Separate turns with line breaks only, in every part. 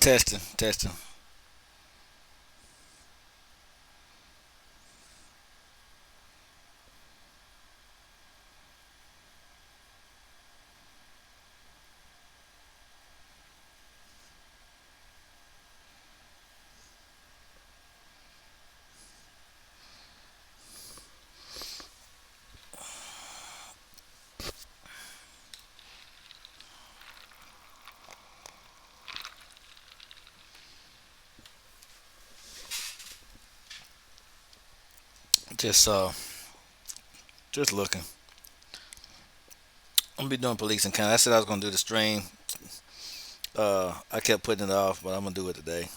Testing, testing. Just just looking. I'm gonna be doing police encounter. I said I was gonna do the stream. I kept putting it off, but I'm gonna do it today.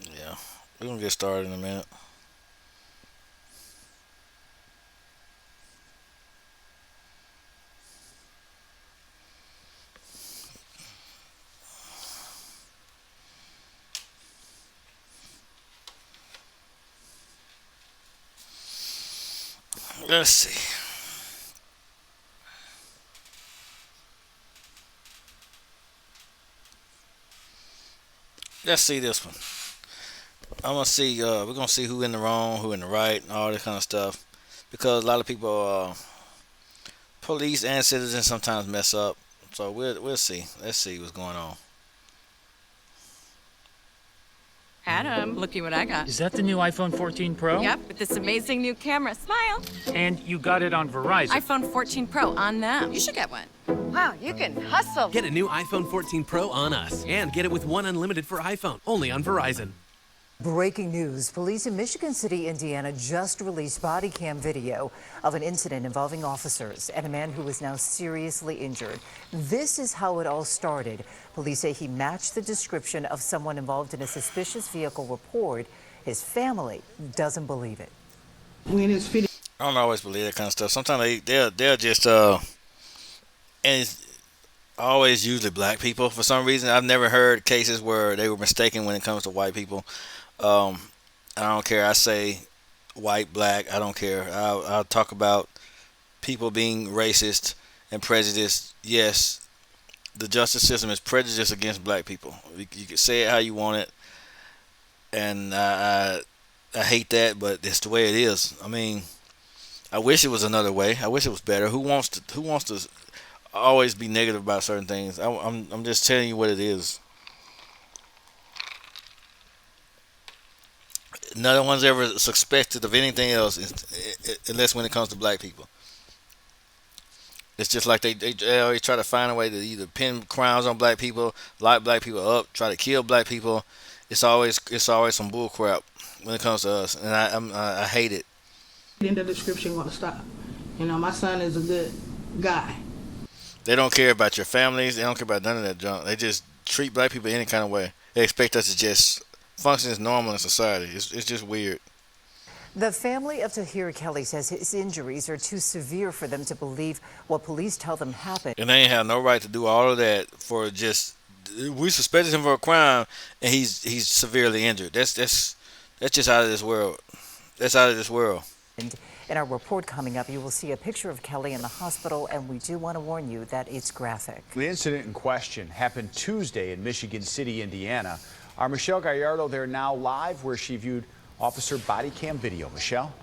Yeah, we're gonna get started in a minute. Let's see. Let's see this one. I'm gonna see. We're gonna see who in the wrong, who in the right, and all that kind of stuff. Because a lot of people, police and citizens, sometimes mess up. So we'll see. Let's see what's going on.
Adam, looky what I got.
Is that the new iPhone 14 Pro?
Yep, with this amazing new camera. Smile.
And you got it on Verizon.
iPhone 14 Pro on them. You should get one. Wow, you can hustle.
Get a new iPhone 14 Pro on us and get it with one unlimited for iPhone, only on Verizon.
Breaking news. Police in Michigan City, Indiana just released body cam video of an incident involving officers and a man who is now seriously injured. This is how it all started. Police say he matched the description of someone involved in a suspicious vehicle report. His family doesn't believe it.
I don't always believe that kind of stuff. Sometimes they'll just and it's always usually black people for some reason. I've never heard cases where they were mistaken when it comes to white people. Um, I don't care. I say white, black. I don't care. I'll talk about people being racist and prejudiced. Yes, the justice system is prejudiced against black people. You can say it how you want it, and I hate that, but it's the way it is. I mean, I wish it was another way. I wish it was better. Who wants to always be negative about certain things? I'm just telling you what it is. No one's ever suspected of anything else unless when it comes to black people. It's just like they always try to find a way to either pin crimes on black people, lock black people up, try to kill black people. It's always some bull crap when it comes to us, and I hate it.
In the description want to stop. You know, my son is a good guy.
They don't care about your families. They don't care about none of that junk. They just treat black people any kind of way. They expect us to just function as normal in society. It's just weird.
The family of Tahir Kelly says his injuries are too severe for them to believe what police tell them happened.
And they ain't have no right to do all of that for just we suspected him for a crime and he's severely injured. That's just out of this world. That's out of this world.
In our report coming up, you will see a picture of Kelly in the hospital, and we do want to warn you that it's graphic.
The incident in question happened Tuesday in Michigan City, Indiana. Our Michelle Gallardo there now live where she viewed officer body cam video. Michelle?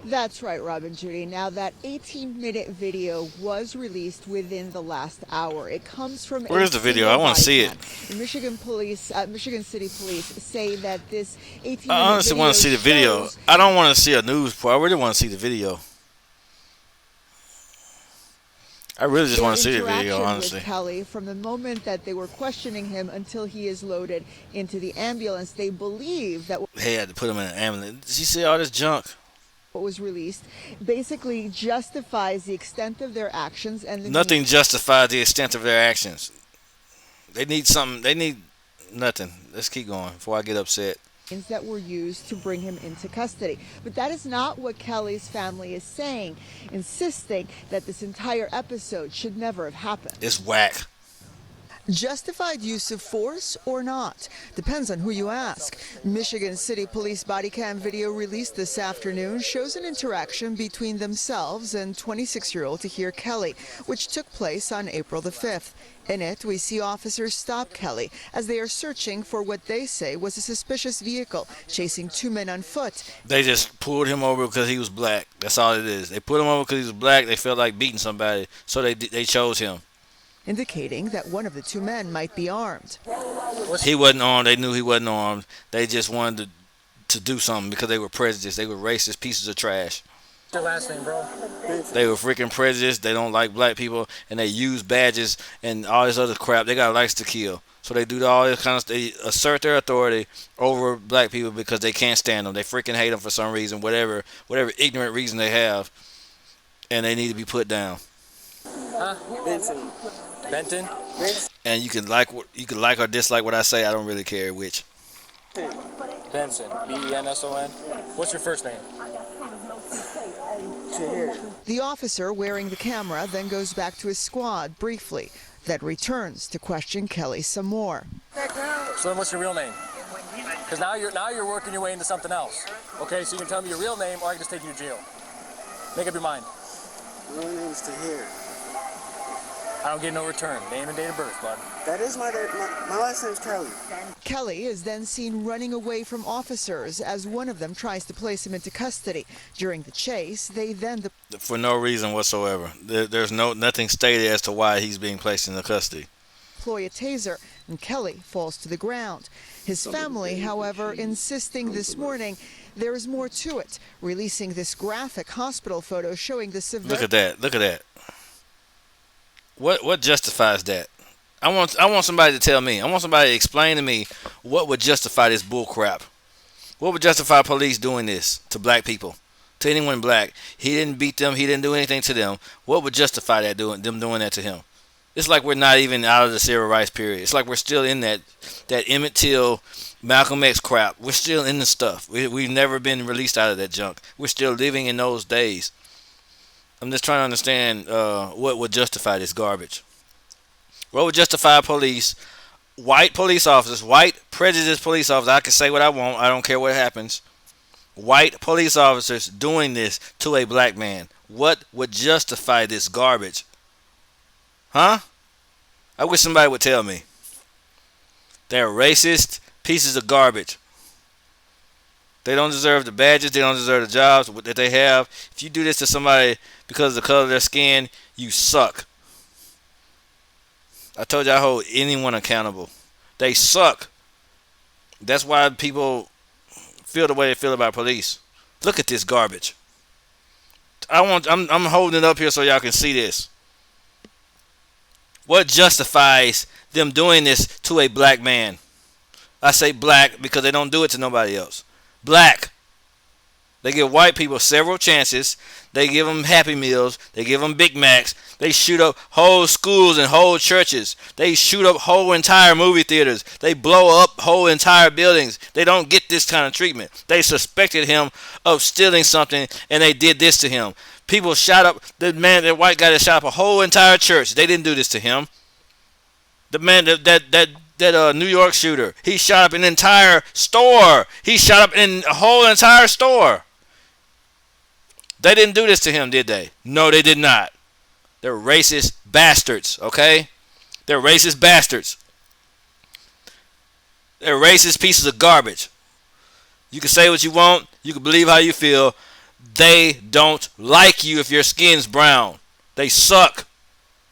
That's right, Rob and Judy. Now, that 18-minute video was released within the last hour. It comes from.
Where's the video? I want to see it.
Michigan City Police say that this 18-minute
I honestly want to see the video. I don't want to see a news report. I really want to see the video. I really just want to see the video, honestly.
With Kelly, from the moment that they were questioning him until he is loaded into the ambulance, they believe that
They had to put him in an ambulance. Did you see all this junk?
What was released basically justifies the extent of their actions and the
Nothing justifies the extent of their actions. They need something. They need nothing. Let's keep going before I get upset.
means that were used to bring him into custody. But that is not what Kelly's family is saying, insisting that this entire episode should never have happened.
It's whack.
Justified use of force or not? Depends on who you ask. Michigan City Police body cam video released this afternoon shows an interaction between themselves and 26-year-old Tahir Kelly, which took place on April the 5th. In it, we see officers stop Kelly as they are searching for what they say was a suspicious vehicle, chasing two men on foot.
They just pulled him over because he was black. That's all it is. They put him over because he was black. They felt like beating somebody, so they chose him.
Indicating that one of the two men might be armed.
He wasn't armed. They knew he wasn't armed. They just wanted to do something because they were prejudiced. They were racist pieces of trash.
What's your last name, bro?
They were freaking prejudiced. They don't like black people, and they use badges and all this other crap. They got license to kill. So they do all this kind of stuff. They assert their authority over black people because they can't stand them. They freaking hate them for some reason, whatever ignorant reason they have, and they need to be put down.
Huh? Benton?
And you can like or dislike what I say. I don't really care which.
Benson. B-E-N-S-O-N. What's your first name?
The officer wearing the camera then goes back to his squad briefly, then returns to question Kelly some more.
So then what's your real name? Because now you're working your way into something else. Okay, so you can tell me your real name or I can just take you to jail. Make up your mind.
My name is Tahir.
I don't get no return. Name and date of birth, bud.
That is my last name's Kelly.
Kelly is then seen running away from officers as one of them tries to place him into custody. During the chase, they then
for no reason whatsoever. There's nothing stated as to why he's being placed into custody.
Deploy a taser, and Kelly falls to the ground. His family, however, insisting this morning there is more to it, releasing this graphic hospital photo showing the severe.
Look at that. Look at that. What justifies that? I want somebody to tell me. I want somebody to explain to me what would justify this bull crap. What would justify police doing this to black people? To anyone black. He didn't beat them. He didn't do anything to them. What would justify them doing that to him? It's like we're not even out of the civil rights period. It's like we're still in that Emmett Till, Malcolm X crap. We're still in the stuff. We've never been released out of that junk. We're still living in those days. I'm just trying to understand what would justify this garbage. What would justify police, white police officers, white prejudiced police officers, I can say what I want, I don't care what happens, white police officers doing this to a black man? What would justify this garbage? Huh? I wish somebody would tell me. They're racist pieces of garbage. They don't deserve the badges. They don't deserve the jobs that they have. If you do this to somebody because of the color of their skin, you suck. I told you I hold anyone accountable. They suck. That's why people feel the way they feel about police. Look at this garbage. I'm holding it up here so y'all can see this. What justifies them doing this to a black man? I say black because they don't do it to nobody else. Black. They give white people several chances. They give them Happy Meals. They give them Big Macs. They shoot up whole schools and whole churches. They shoot up whole entire movie theaters. They blow up whole entire buildings. They don't get this kind of treatment. They suspected him of stealing something and they did this to him. People shot up the white guy that shot up a whole entire church. They didn't do this to him. The man that New York shooter, he shot up an entire store. He shot up in a whole entire store. They didn't do this to him, did they? No, they did not. They're racist bastards, okay? They're racist bastards. They're racist pieces of garbage. You can say what you want. You can believe how you feel. They don't like you if your skin's brown. They suck.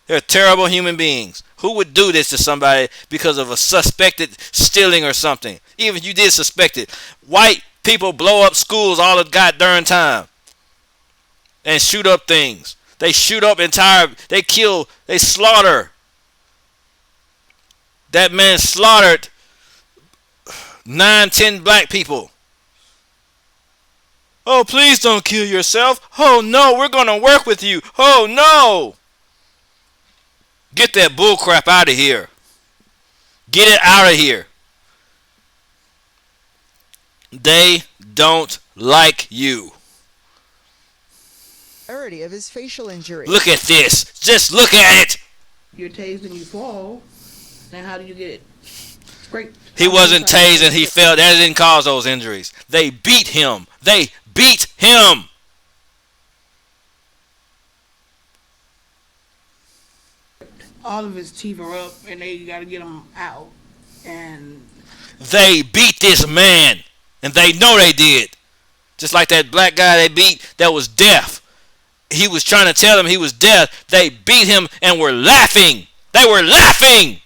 They're terrible human beings. Who would do this to somebody because of a suspected stealing or something? Even if you did suspect it. White people blow up schools all the goddamn time. And shoot up things. They shoot up they kill, they slaughter. That man slaughtered 9, 10 black people. Oh, please don't kill yourself. Oh, no, we're going to work with you. Oh, no. Get that bull crap out of here. Get it out of here. They don't like you.
Of his facial injury.
Look at this. Just look at it.
You're tased and you fall. Then how do you get scraped?
He wasn't tased and he fell. That didn't cause those injuries. They beat him. They beat him.
All of his teeth are up and they got to get him out. And
they beat this man. And they know they did. Just like that black guy they beat that was deaf. He was trying to tell them he was deaf. They beat him and were laughing. They were laughing.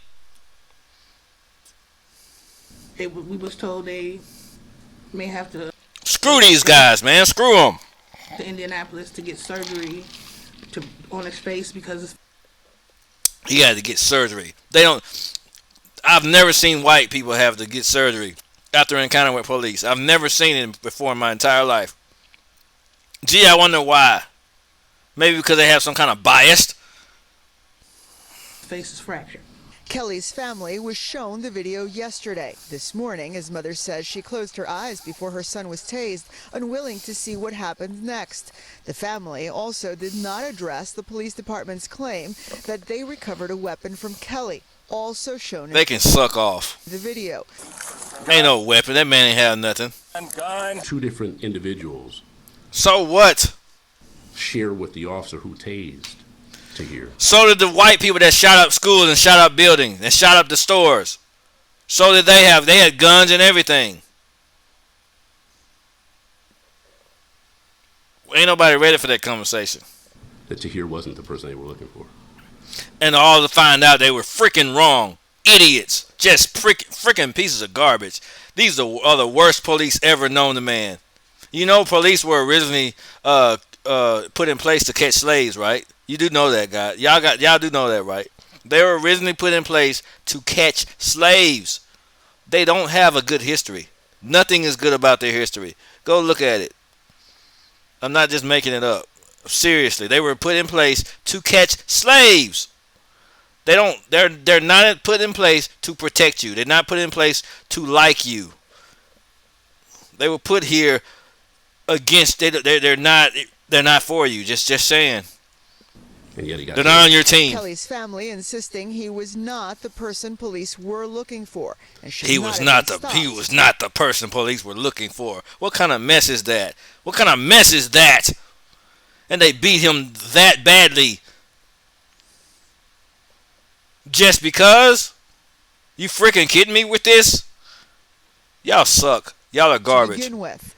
we was told they may have to
screw these guys, man. Screw them.
To Indianapolis to get surgery on his face because
he had to get surgery. They don't. I've never seen white people have to get surgery after an encounter with police. I've never seen it before in my entire life. Gee, I wonder why. Maybe because they have some kind of bias.
Face is fractured.
Kelly's family was shown the video yesterday. This morning, his mother says she closed her eyes before her son was tased, unwilling to see what happened next. The family also did not address the police department's claim that they recovered a weapon from Kelly, also shown in
they can suck off
the video.
Ain't no weapon. That man ain't have nothing.
Two different individuals.
So what?
Share with the officer who tased to hear.
So did the white people that shot up schools and shot up buildings and shot up the stores. So did they have. They had guns and everything. Ain't nobody ready for that conversation.
That Tahir wasn't the person they were looking for.
And all to find out they were freaking wrong. Idiots. Just freaking pieces of garbage. These are the worst police ever known to man. You know, police were originally put in place to catch slaves, right? You do know that, guy. Y'all do know that, right? They were originally put in place to catch slaves. They don't have a good history. Nothing is good about their history. Go look at it. I'm not just making it up. Seriously, they were put in place to catch slaves. They're not put in place to protect you. They're not put in place to like you. They were put here against. They're not for you. Just saying.
And yet
they're not on your team.
Kelly's family insisting he was not the person police were looking for. And
he was not the person police were looking for. What kind of mess is that? What kind of mess is that? And they beat him that badly. Just because? You freaking kidding me with this? Y'all suck. Y'all are garbage.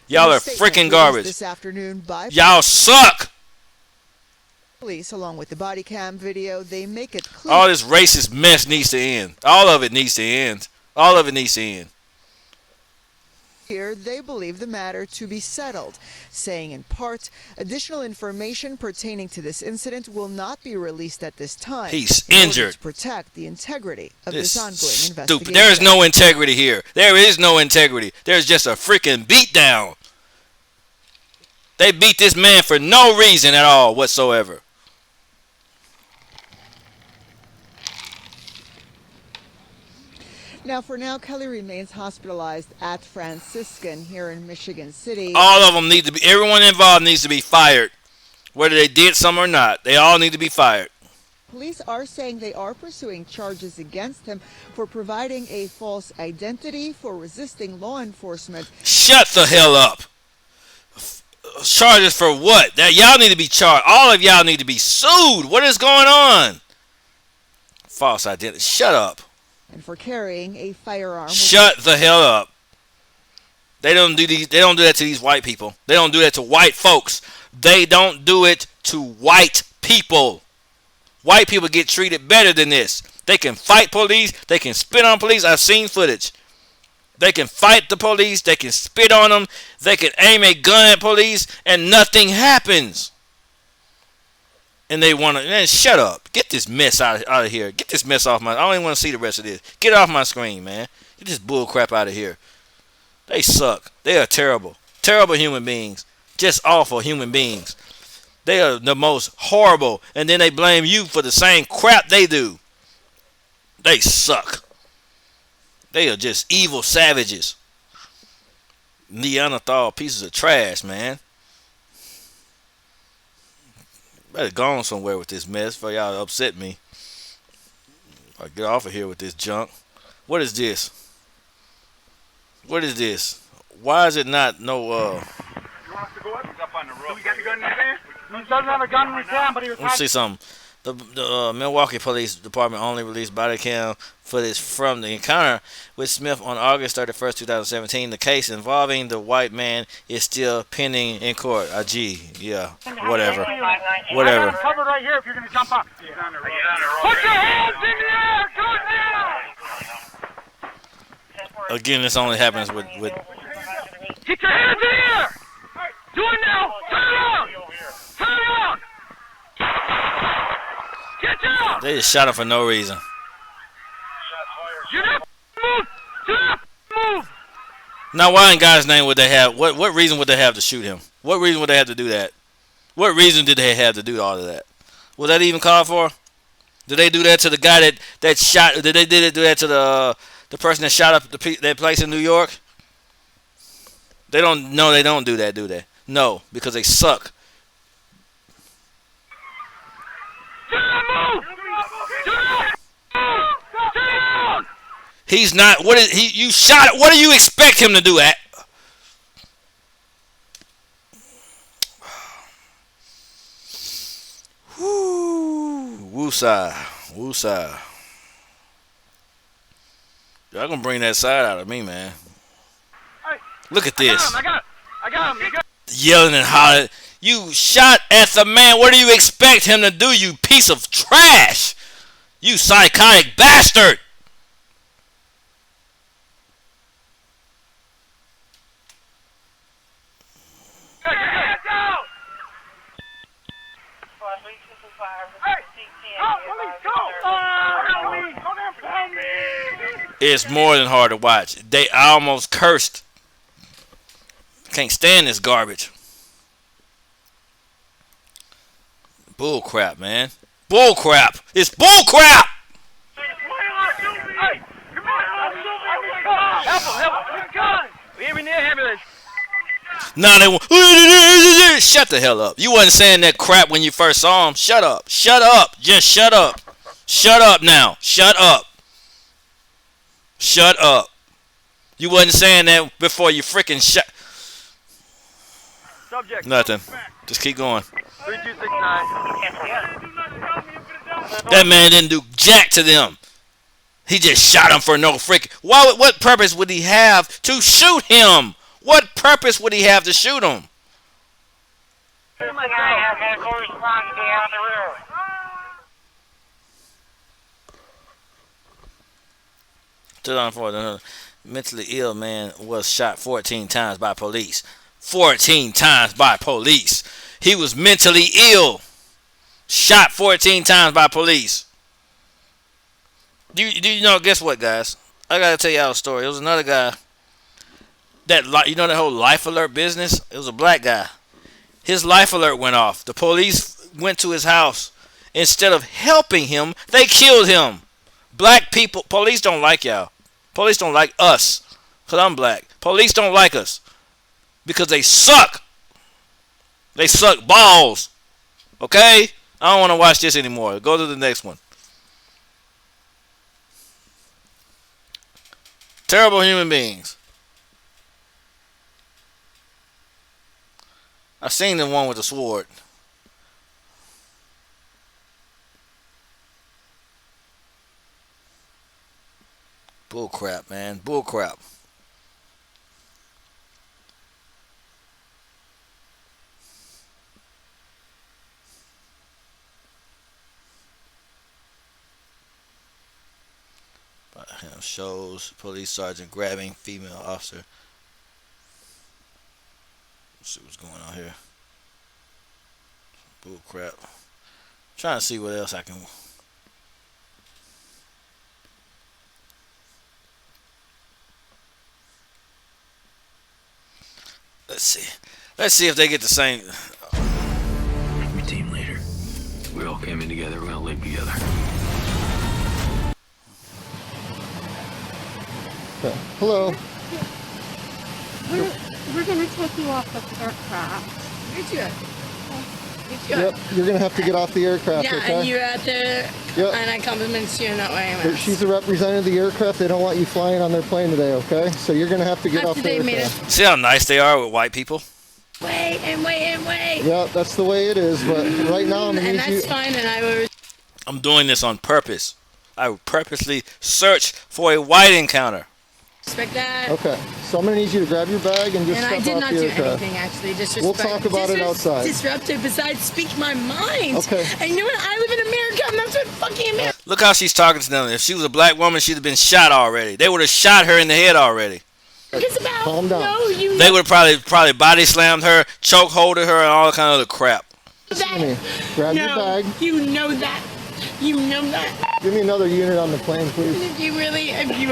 Y'all are freaking garbage.
This afternoon by
y'all suck.
Police, along with the body cam video, they make it clear.
All this racist mess needs to end. All of it needs to end. All of it needs to end.
Here, they believe the matter to be settled, saying in part, additional information pertaining to this incident will not be released at this time.
He's injured.
To protect the integrity of this ongoing investigation.
Stupid. There is no integrity here. There is no integrity. There's just a freaking beatdown. They beat this man for no reason at all whatsoever.
Now, for now, Kelly remains hospitalized at Franciscan here in Michigan City.
All of them need to be, everyone involved needs to be fired. Whether they did some or not, they all need to be fired.
Police are saying they are pursuing charges against him for providing a false identity, for resisting law enforcement.
Shut the hell up. Charges for what? That y'all need to be charged. All of y'all need to be sued. What is going on? False identity. Shut up.
And for carrying a firearm.
Shut the hell up. They don't do that to these white people. They don't do that to white folks. They don't do it to white people. White people get treated better than this. They can fight police. They can spit on police. I've seen footage. They can fight the police. They can spit on them. They can aim a gun at police and nothing happens. And they want to, man, shut up. Get this mess out of here. Get this mess off my, I don't even want to see the rest of this. Get off my screen, man. Get this bull crap out of here. They suck. They are terrible. Terrible human beings. Just awful human beings. They are the most horrible, and then they blame you for the same crap they do. They suck. They are just evil savages. Neanderthal pieces of trash, man. Better go on somewhere with this mess for y'all to upset me. Or get off of here with this junk. What is this? What is this? Why is it not no
You want us to go up? He's up on the roof. Do we got the gun in his hand? He doesn't have a gun in his hand, but he was
Let's see something. The Milwaukee Police Department only released body cam footage from the encounter with Smith on August 31st, 2017. The case involving the white man is still pending in court. Gee, yeah, whatever. Whatever.
I got him covered right here if you're going to jump up. Put your hands in the air! Go now!
Again, this only happens with
Get your hands in the air! Do it now! Turn around! Turn around! Get down!
They just shot him for no reason.
Do not move! Do not move!
Now, why in God's name would they have? What reason would they have to shoot him? What reason would they have to do that? What reason did they have to do all of that? Was that even called for? Did they do that to the guy that shot? Did they do that to the person that shot up that place in New York? They don't. No, they don't do that, do they? No, because they suck.
Do not move! Do not move! Down!
He's not. What is he? You shot it. What do you expect him to do? At? Woosah. Woosah. Y'all gonna bring that side out of me, man. Look at this.
I got him.
Yelling and hollering. You shot at the man. What do you expect him to do, you piece of trash? You psychotic bastard. It's more than hard to watch. I almost cursed. Can't stand this garbage. Bull crap, man. Bull crap. It's bull crap. Now they want. Shut the hell up. You wasn't saying that crap when you first saw him. Shut up. Shut up. Just shut up. Shut up now. Shut up. Shut up. You wasn't saying that before you freaking shut.
Subject.
Nothing. Just keep going.
3269.
That man didn't do jack to them. He just shot him for no freaking. What purpose would he have to shoot him? What purpose would he have to shoot him? The mentally ill man was shot 14 times by police. 14 times by police. He was mentally ill. Shot 14 times by police. Do you know? Guess what, guys? I gotta tell y'all a story. There was another guy that that whole life alert business. It was a black guy. His life alert went off. The police went to his house. Instead of helping him, they killed him. Black people, police don't like y'all. Police don't like us, because I'm black. Police don't like us, because they suck. They suck balls. Okay? I don't want to watch this anymore. Go to the next one. Terrible human beings. I've seen the one with the sword. Bull crap, man. Bull crap. Shows police sergeant grabbing female officer. Let's see what's going on here. Bull crap. Trying to see what else I can. Let's Let's see if they get the same.
Your team leader. We all came in together. We're gonna live together.
Hello.
We're gonna take you off the aircraft.
Yep, you're gonna have to get off the aircraft,
Yeah,
okay?
and you're out there, and I compliment you in that way.
She's a representative of the aircraft. They don't want you flying on their plane today, okay? So you're gonna have to get off the aircraft.
See how nice they are with white people?
Wait.
Yeah, that's the way it is, but right now I'm gonna
And
need you.
that's fine, and I will.
I'm doing this on purpose. I would purposely search for a white encounter.
Respect that.
Okay, so I'm gonna need you to grab your bag and just
And I
step
did
off
not
the
do
aircraft.
anything, actually. Disrespect.
We'll talk about it outside.
Disruptive, besides speak my mind.
Okay.
And you know what? I live in America, and that's what fucking America.
Look how she's talking to them. If she was a black woman, she'd have been shot already. They would have shot her in the head already.
It's about.
Calm down.
No, you.
They would have probably body slammed her, choke holded her, and all kind of other crap.
Grab your bag.
You know that. You know that.
Give me another unit on the plane, please.
If you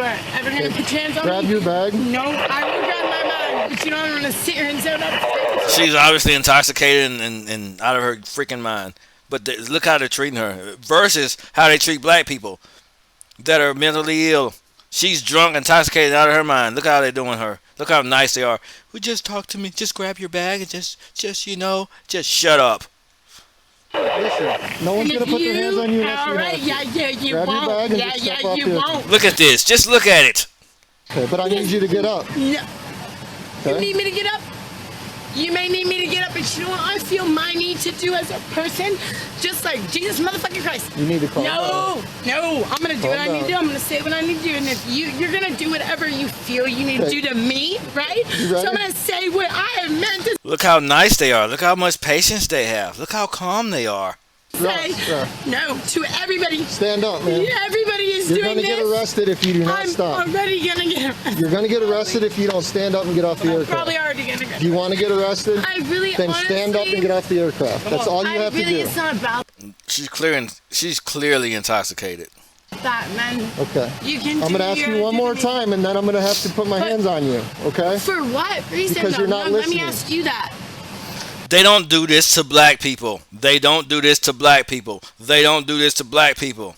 are ever gonna put your hands on
Grab
me.
your bag.
No, I will grab my bag, but you don't want to sit here and say that.
She's obviously intoxicated and out of her freaking mind. But look how they're treating her versus how they treat black people that are mentally ill. She's drunk, intoxicated, out of her mind. Look how they're doing her. Look how nice they are. Well, just talk to me. Just grab your bag and just shut up.
Listen, no one's gonna put their hands on you unless you
Alright,
have to.
you
Grab
won't.
your bag and just step off
you
the
won't.
Look at this. Just look at it.
Okay, but I need you to get up.
No. You
Okay?
need me to get up? You may need me to get up, but you know what I feel my need to do as a person? Just like Jesus motherfucking Christ.
You need to calm down.
No, I'm gonna do what I need to do. I'm gonna say what I need to do, and if you're gonna do whatever you feel you need to do to me, right? So I'm gonna say what I have meant to
Look how nice they are. Look how much patience they have. Look how calm they are.
say. No to everybody.
Stand up, man.
Everybody is
You're
doing
gonna get
this.
arrested if you do not
I'm
stop.
already gonna get arrested.
You're gonna get arrested if you don't stand up and get off the aircraft.
Probably already gonna get.
Do you want to get arrested?
I really,
Then stand up and get off the aircraft. That's all you have to do.
It's not about
She's clearly intoxicated.
that, man.
Okay.
You can.
I'm gonna ask you one more time, and then I'm gonna have to put my hands on you. Okay?
For what reason?
Because you're not
Let me
listening.
ask you that.
They don't do this to black people. They don't do this to black people. They don't do this to black people.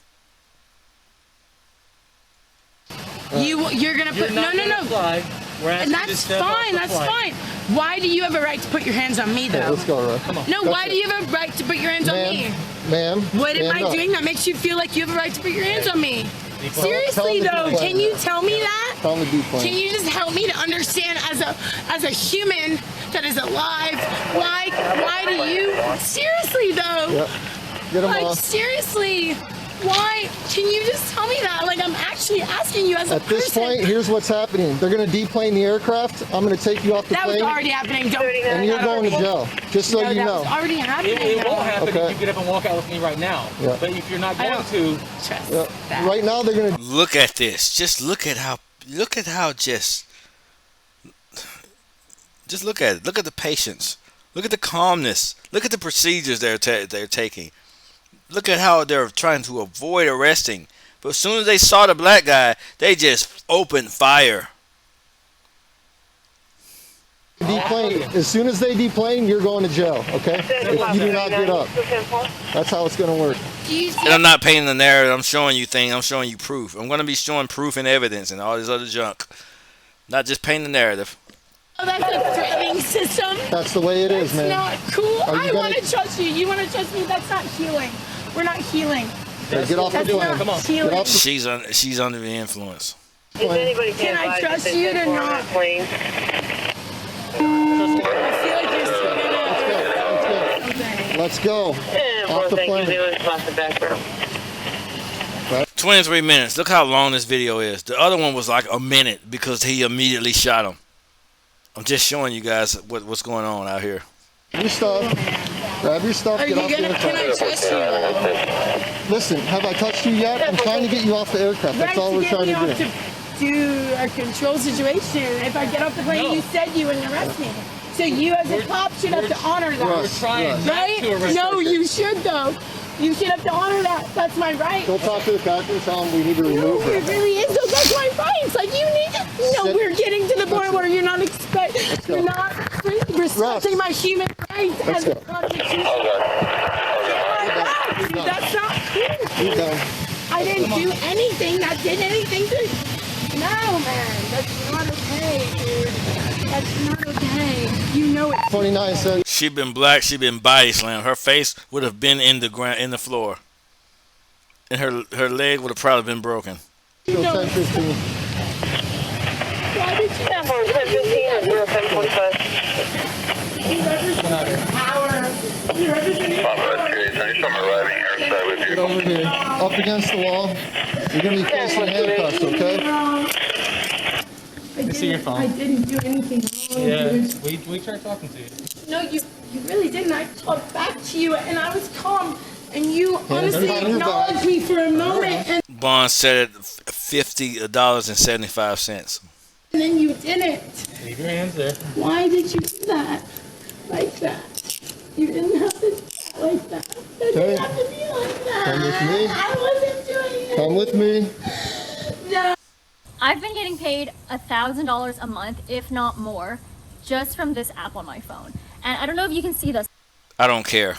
You're gonna put no. And that's fine. That's fine. Why do you have a right to put your hands on me, though?
Okay, let's go, Roy. Come on.
No, why do you have a right to put your hands on me?
Ma'am.
What am
stand
I
up.
doing that makes you feel like you have a right to put your hands on me?
Tell
Seriously
him to
though,
be
can you tell me that?
Tell him to be plain.
Can you just help me to understand as a human that is alive, why do you seriously though?
Yep. Get him
Like
off.
seriously, why? Can you just tell me that? Like I'm actually asking you as a
At this
person.
point, here's what's happening. They're gonna deplane the aircraft. I'm gonna take you off the
That was
plane.
already happening. Don't.
And you're going to jail. Just so you
that
know.
was already happening.
It won't happen
Okay.
if you get up and walk out with me right now.
Yeah.
But if you're not
I
going
don't
to,
trust
Yeah.
that.
Right now, they're gonna.
Look at this. Just look at how just look at it. Look at the patience. Look at the calmness. Look at the procedures they're taking. Look at how they're trying to avoid arresting. But as soon as they saw the black guy, they just opened fire.
Deplane. As soon as they deplane, you're going to jail. Okay? If you do not get up, that's how it's gonna work.
And I'm not painting the narrative. I'm showing you things. I'm showing you proof. I'm going to be showing proof and evidence and all this other junk. Not just painting the narrative.
Oh, that's a threatening system.
That's the way it is, man.
Not cool.
Are you
I
gonna-
want to trust you. You want to trust me? That's not healing. We're not healing.
Okay, get off the
That's
plane.
not
Come on.
healing.
Get off the
She's under the influence.
Can I trust you to not? I feel like you're still gonna.
Let's go. Off the plane.
23 minutes. Look how long this video is. The other one was like a minute because he immediately shot him. I'm just showing you guys what's going on out here.
Your stuff. Grab your stuff.
Are
Get
you
off the
gonna? Can I
aircraft.
trust you?
Listen, have I touched you yet? I'm trying to get you off the aircraft. That's all we're trying to do.
Do a control situation. If I get off the plane, you said you wouldn't arrest me. So you as a cop should have to honor that.
We're trying
right? No, you should though. You should have to honor that. That's my right.
Go talk to the captain. Tell him we need to remove her.
It really is though. That's my right. It's like you need to. No, we're getting to the point where you're not free respecting my human rights as a constitution. That's not cool. I didn't do anything that did anything to. No, man, that's not okay, dude. That's not okay. You know it.
29 cents.
She been black. She been body slammed. Her face would have been in the ground, in the floor, and her leg would have probably been broken.
You know 10-15.
Why did you have 10-15 or 10-45? You represent power. You represent power.
Get over here. Up against the wall. You're going to be facing handcuffs, okay?
I see your phone.
I didn't do anything wrong.
Yeah,
Dude.
we tried talking to you.
No, you really didn't. I talked back to you, and I was calm, and you honestly acknowledged me for a moment, and
Bond said $50.75.
then you didn't.
Leave your hands there.
Why did you do that? Like that. You didn't have to do that like that. It didn't have to be like that.
Come with me.
I wasn't doing it.
Come with me.
No.
I've been getting paid $1,000 a month, if not more, just from this app on my phone. And I don't know if you can see this.
I don't care.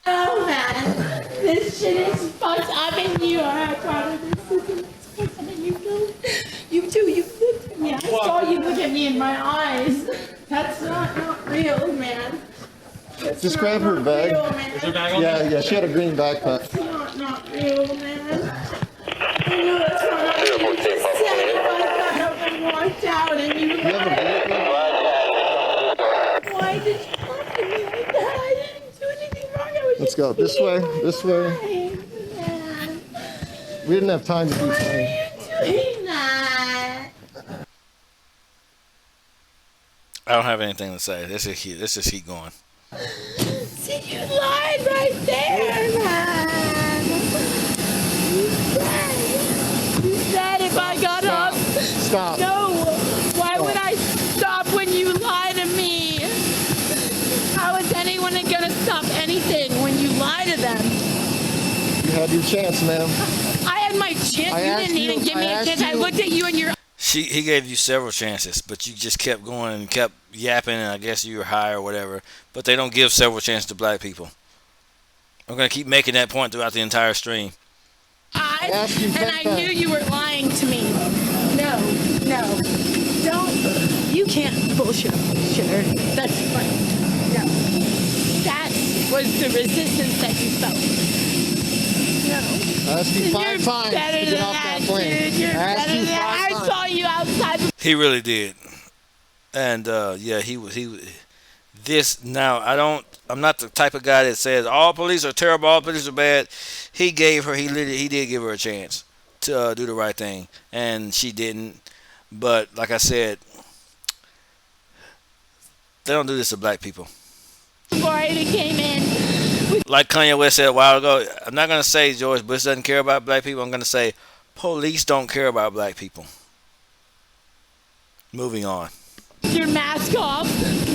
Oh man, this shit is fucked up and you are part of this system. It's fucked up and you know. You too, you looked at me. I saw you look at me in my eyes. That's not real, man. That's
Just grab her bag.
Real, man.
Is your bag on
Yeah,
there?
yeah, she had a green backpack.
That's not real, man. I know that's not real. You just said it, but I got up and walked out and you Why did you talk to me like that? I didn't do anything wrong. I was
Let's
just
go. This way. This way.
trying, man.
We didn't have time to be
Why
playing.
are you doing that?
I don't have anything to say. Let's just keep going.
See, you lied right there, man. You said if I got up.
Stop.
No. Why would I stop when you lie to me? How is anyone gonna stop anything when you lie to them?
You had your chance, ma'am.
I had my chance. You didn't even give me a chance. I looked at you and your.
He gave you several chances, but you just kept going and kept yapping, and I guess you were high or whatever. But they don't give several chances to black people. I'm gonna keep making that point throughout the entire stream.
I knew you were lying to me. No. Don't. You can't bullshit a bullshitter. That's funny. No. That was the resistance that you felt. No.
I asked you
You're
5 times
better
to
than
get off that plane.
dude. You're
I asked
better
you
than
5
I
times.
saw you outside.
He really did. And yeah, he was this now I'm not the type of guy that says all police are terrible, all police are bad. He did give her a chance to do the right thing, and she didn't. But like I said, they don't do this to black people.
Before I even came in.
Like Kanye West said a while ago, I'm not gonna say George Bush doesn't care about black people. I'm gonna say police don't care about black people. Moving on.
Your mask off.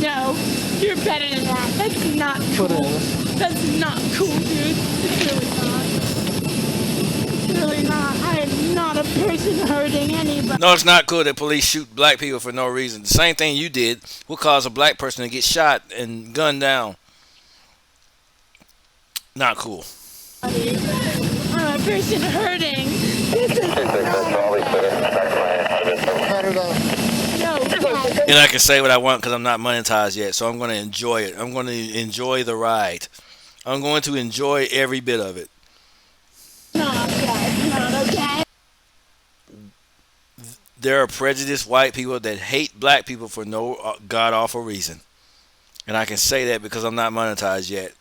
No, you're better than that. That's not cool. That's not cool, dude. It's really not. It's really not. I am not a person hurting anybody.
No, it's not cool that police shoot black people for no reason. The same thing you did will cause a black person to get shot and gunned down. Not cool.
I'm a person hurting. This is no.
And I can say what I want because I'm not monetized yet, so I'm going to enjoy it. I'm going to enjoy the ride. I'm going to enjoy every bit of it.
Not okay.
There are prejudiced white people that hate black people for no god-awful reason. And I can say that because I'm not monetized yet.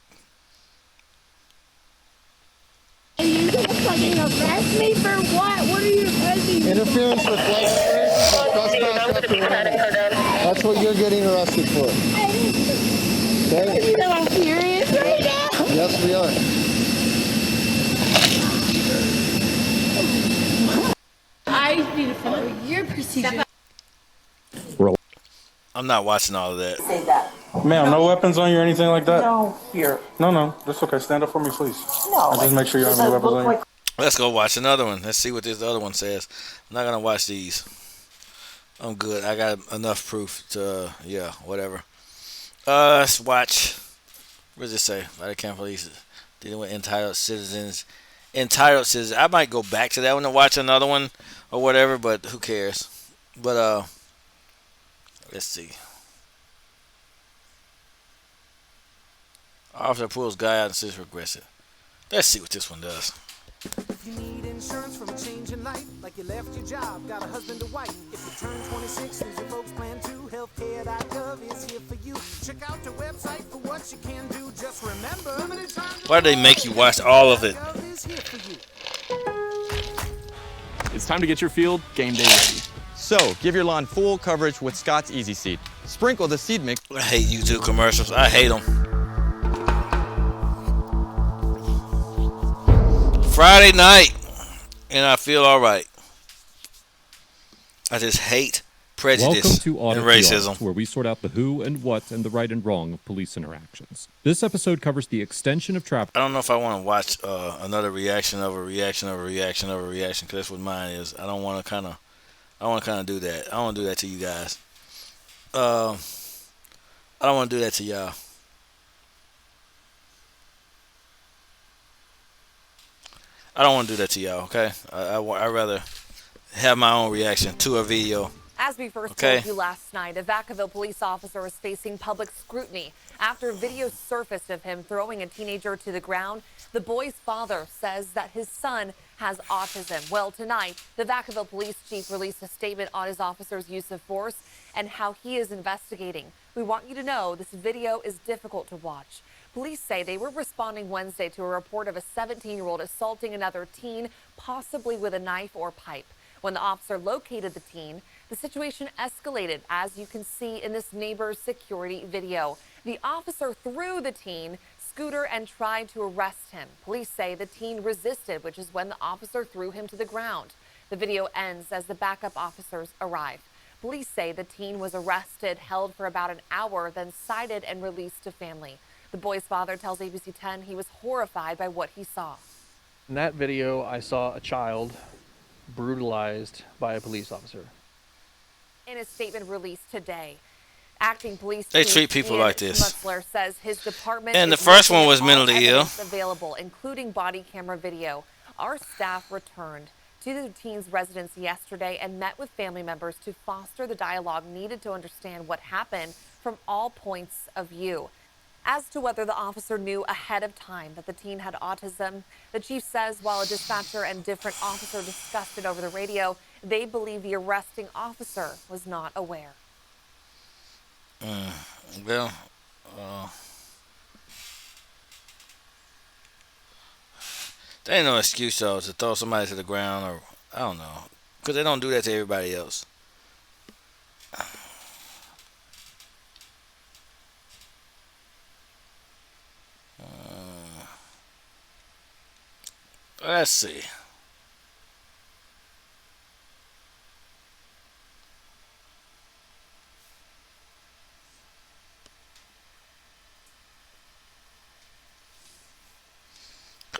Are you gonna fucking arrest me for what? What are you arresting me
Interference with That's what you're getting arrested for. Okay?
You know I'm furious right now.
Yes, we are.
I need to follow your procedure.
I'm not watching all of that.
Say that.
Ma'am, no weapons on you or anything like that?
No, here.
No, that's okay. Stand up for me, please.
No.
Just make sure you don't have any weapons on you.
Let's go watch another one. Let's see what this other one says. I'm not going to watch these. I'm good. I got enough proof to yeah, whatever. Let's watch. What does it say? Vatican police dealing with entitled citizens. Entitled citizens. I might go back to that one and watch another one or whatever, but who cares? But let's see. Officer pulls guy out and says regressive. Let's see what this one does.
You need insurance from a change in life, like you left your job, got a husband or wife. If you turn 26, lose your folks plan too. Healthcare.gov is here for you. Check out the website for what you can do. Just remember, limited time.
Why do they make you watch all of it?
It's time to get your field game day ready. So, give your lawn full coverage with Scott's Easy Seed. Sprinkle the seed mix.
I hate YouTube commercials. I hate them. Friday night, and I feel all right. I just hate prejudice
Welcome to Audit
and
the
racism.
Art, where we sort out the who and what and the right and wrong of police interactions. This episode covers the extension of traffic.
I don't know if I want to watch another reaction of a reaction of a reaction of a reaction, because that's what mine is. I don't want to kind of do that. I don't want to do that to you guys. I don't want to do that to y'all. I don't want to do that to y'all, okay? I'd rather have my own reaction to a video.
As we first told you last night, a Vacaville police officer is facing public scrutiny after video surfaced of him throwing a teenager to the ground. The boy's father says that his son has autism. Well, tonight, the Vacaville police chief released a statement on his officer's use of force and how he is investigating. We want you to know this video is difficult to watch. Police say they were responding Wednesday to a report of a 17-year-old assaulting another teen, possibly with a knife or pipe. When the officer located the teen, the situation escalated, as you can see in this neighbor's security video. The officer threw the teen scooter and tried to arrest him. Police say the teen resisted, which is when the officer threw him to the ground. The video ends as the backup officers arrive. Police say the teen was arrested, held for about an hour, then cited and released to family. The boy's father tells ABC 10 he was horrified by what he saw.
In that video, I saw a child brutalized by a police officer.
In a statement released today, acting police
They
chief
treat people
Ian
like this.
Schmutzler says his department
And the
is
first
looking
one
at
was
all
mentally ill.
evidence available, including body camera video. Our staff returned to the teen's residence yesterday and met with family members to foster the dialogue needed to understand what happened from all points of view. As to whether the officer knew ahead of time that the teen had autism, the chief says while a dispatcher and different officer discussed it over the radio, they believe the arresting officer was not aware.
Well, there ain't no excuse though to throw somebody to the ground, or I don't know, because they don't do that to everybody else. Let's see.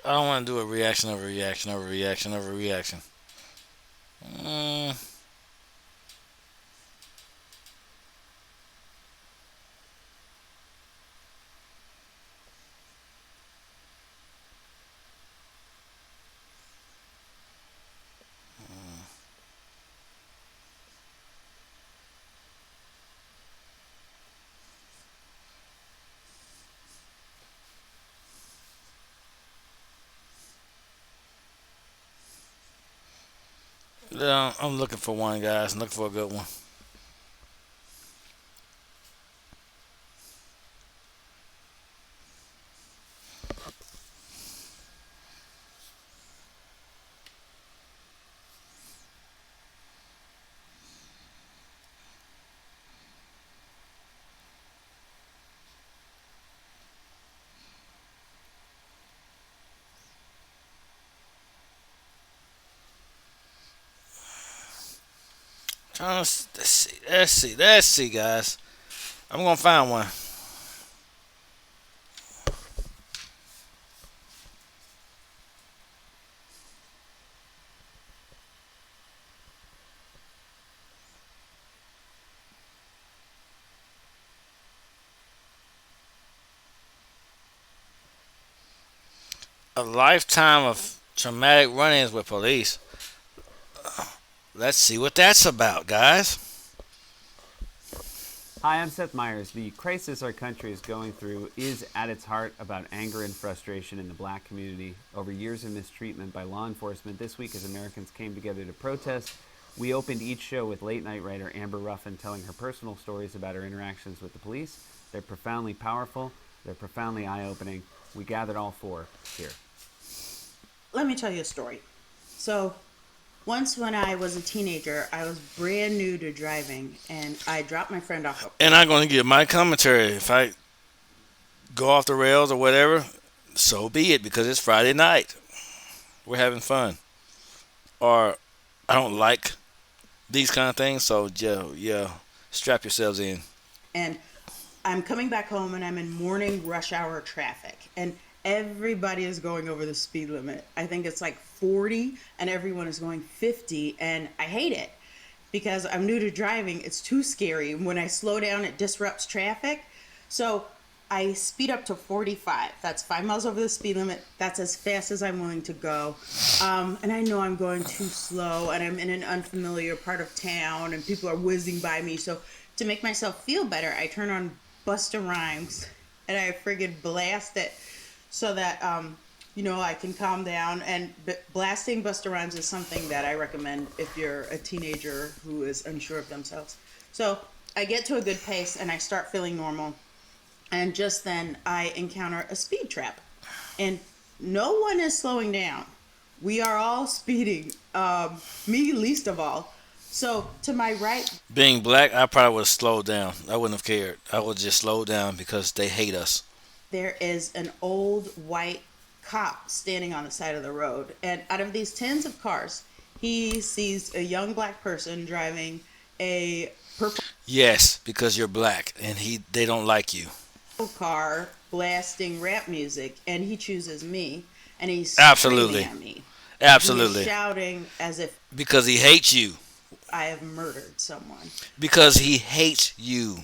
I don't want to do a reaction of a reaction of a reaction of a reaction. Yeah, I'm looking for one, guys. I'm looking for a good one. Let's see, guys. I'm gonna find one. A lifetime of traumatic run-ins with police. Let's see what that's about, guys.
Hi, I'm Seth Meyers. The crisis our country is going through is at its heart about anger and frustration in the black community over years of mistreatment by law enforcement. This week, as Americans came together to protest, we opened each show with late-night writer Amber Ruffin telling her personal stories about her interactions with the police. They're profoundly powerful. They're profoundly eye-opening. We gathered all four here.
Let me tell you a story. So, once when I was a teenager, I was brand new to driving, and I dropped my friend off.
And I'm going to give my commentary. If I go off the rails or whatever, so be it, because it's Friday night. We're having fun. Or I don't like these kind of things, so yeah, strap yourselves in.
And I'm coming back home, and I'm in morning rush hour traffic, and everybody is going over the speed limit. I think it's like 40, and everyone is going 50, and I hate it because I'm new to driving. It's too scary. When I slow down, it disrupts traffic. So I speed up to 45. That's 5 miles over the speed limit. That's as fast as I'm willing to go. And I know I'm going too slow, and I'm in an unfamiliar part of town, and people are whizzing by me. So to make myself feel better, I turn on Busta Rhymes, and I friggin' blast it so that, I can calm down. And blasting Busta Rhymes is something that I recommend if you're a teenager who is unsure of themselves. So I get to a good pace, and I start feeling normal. And just then I encounter a speed trap, and no one is slowing down. We are all speeding, me least of all. So to my right,
Being black, I probably would have slowed down. I wouldn't have cared. I would just slow down because they hate us.
there is an old white cop standing on the side of the road. And out of these tens of cars, he sees a young black person driving a purple
Yes, because you're black and they don't like you.
car blasting rap music, and he chooses me, and he's
Absolutely.
screaming at me.
Absolutely.
He's shouting as if
Because he hates you.
I have murdered someone.
Because he hates you.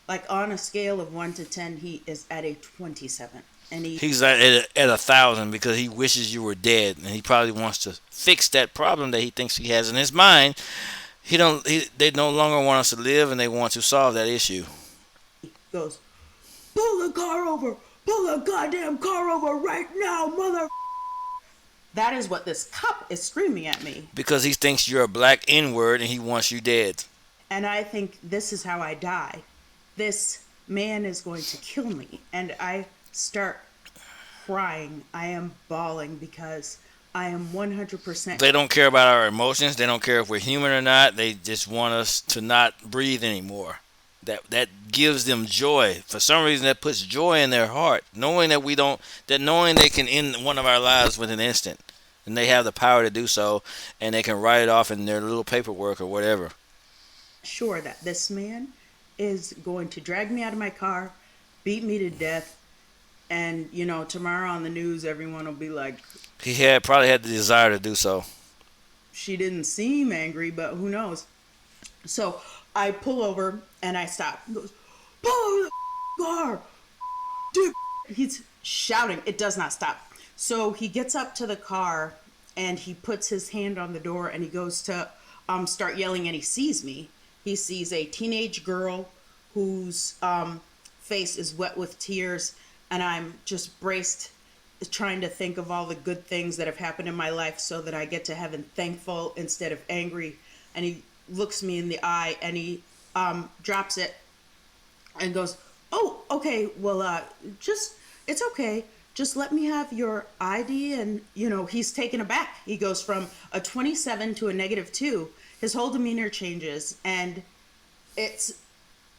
Like on a scale of 1 to 10, he is at a 27. And
He's at 1,000 because he wishes you were dead, and he probably wants to fix that problem that he thinks he has in his mind. They no longer want us to live, and they want to solve that issue.
goes, pull the car over, pull the goddamn car over right now, mother. That is what this cop is screaming at me.
Because he thinks you're a black N-word and he wants you dead.
And I think this is how I die. This man is going to kill me. And I start crying. I am bawling because I am 100%.
They don't care about our emotions. They don't care if we're human or not. They just want us to not breathe anymore. That gives them joy. For some reason, that puts joy in their heart, knowing knowing they can end one of our lives with an instant, and they have the power to do so, and they can write it off in their little paperwork or whatever.
Sure that this man is going to drag me out of my car, beat me to death, and tomorrow on the news, everyone will be like,
He probably had the desire to do so.
She didn't seem angry, but who knows? So I pull over and I stop. He goes, pull over the car. Dude. He's shouting. It does not stop. So he gets up to the car and he puts his hand on the door and he goes to start yelling, and he sees me. He sees a teenage girl whose face is wet with tears, and I'm just braced trying to think of all the good things that have happened in my life so that I get to heaven thankful instead of angry. And he looks me in the eye and he drops it and goes, oh, okay, well, it's okay. Just let me have your ID. And, he's taken aback. He goes from a 27 to a -2. His whole demeanor changes. And it's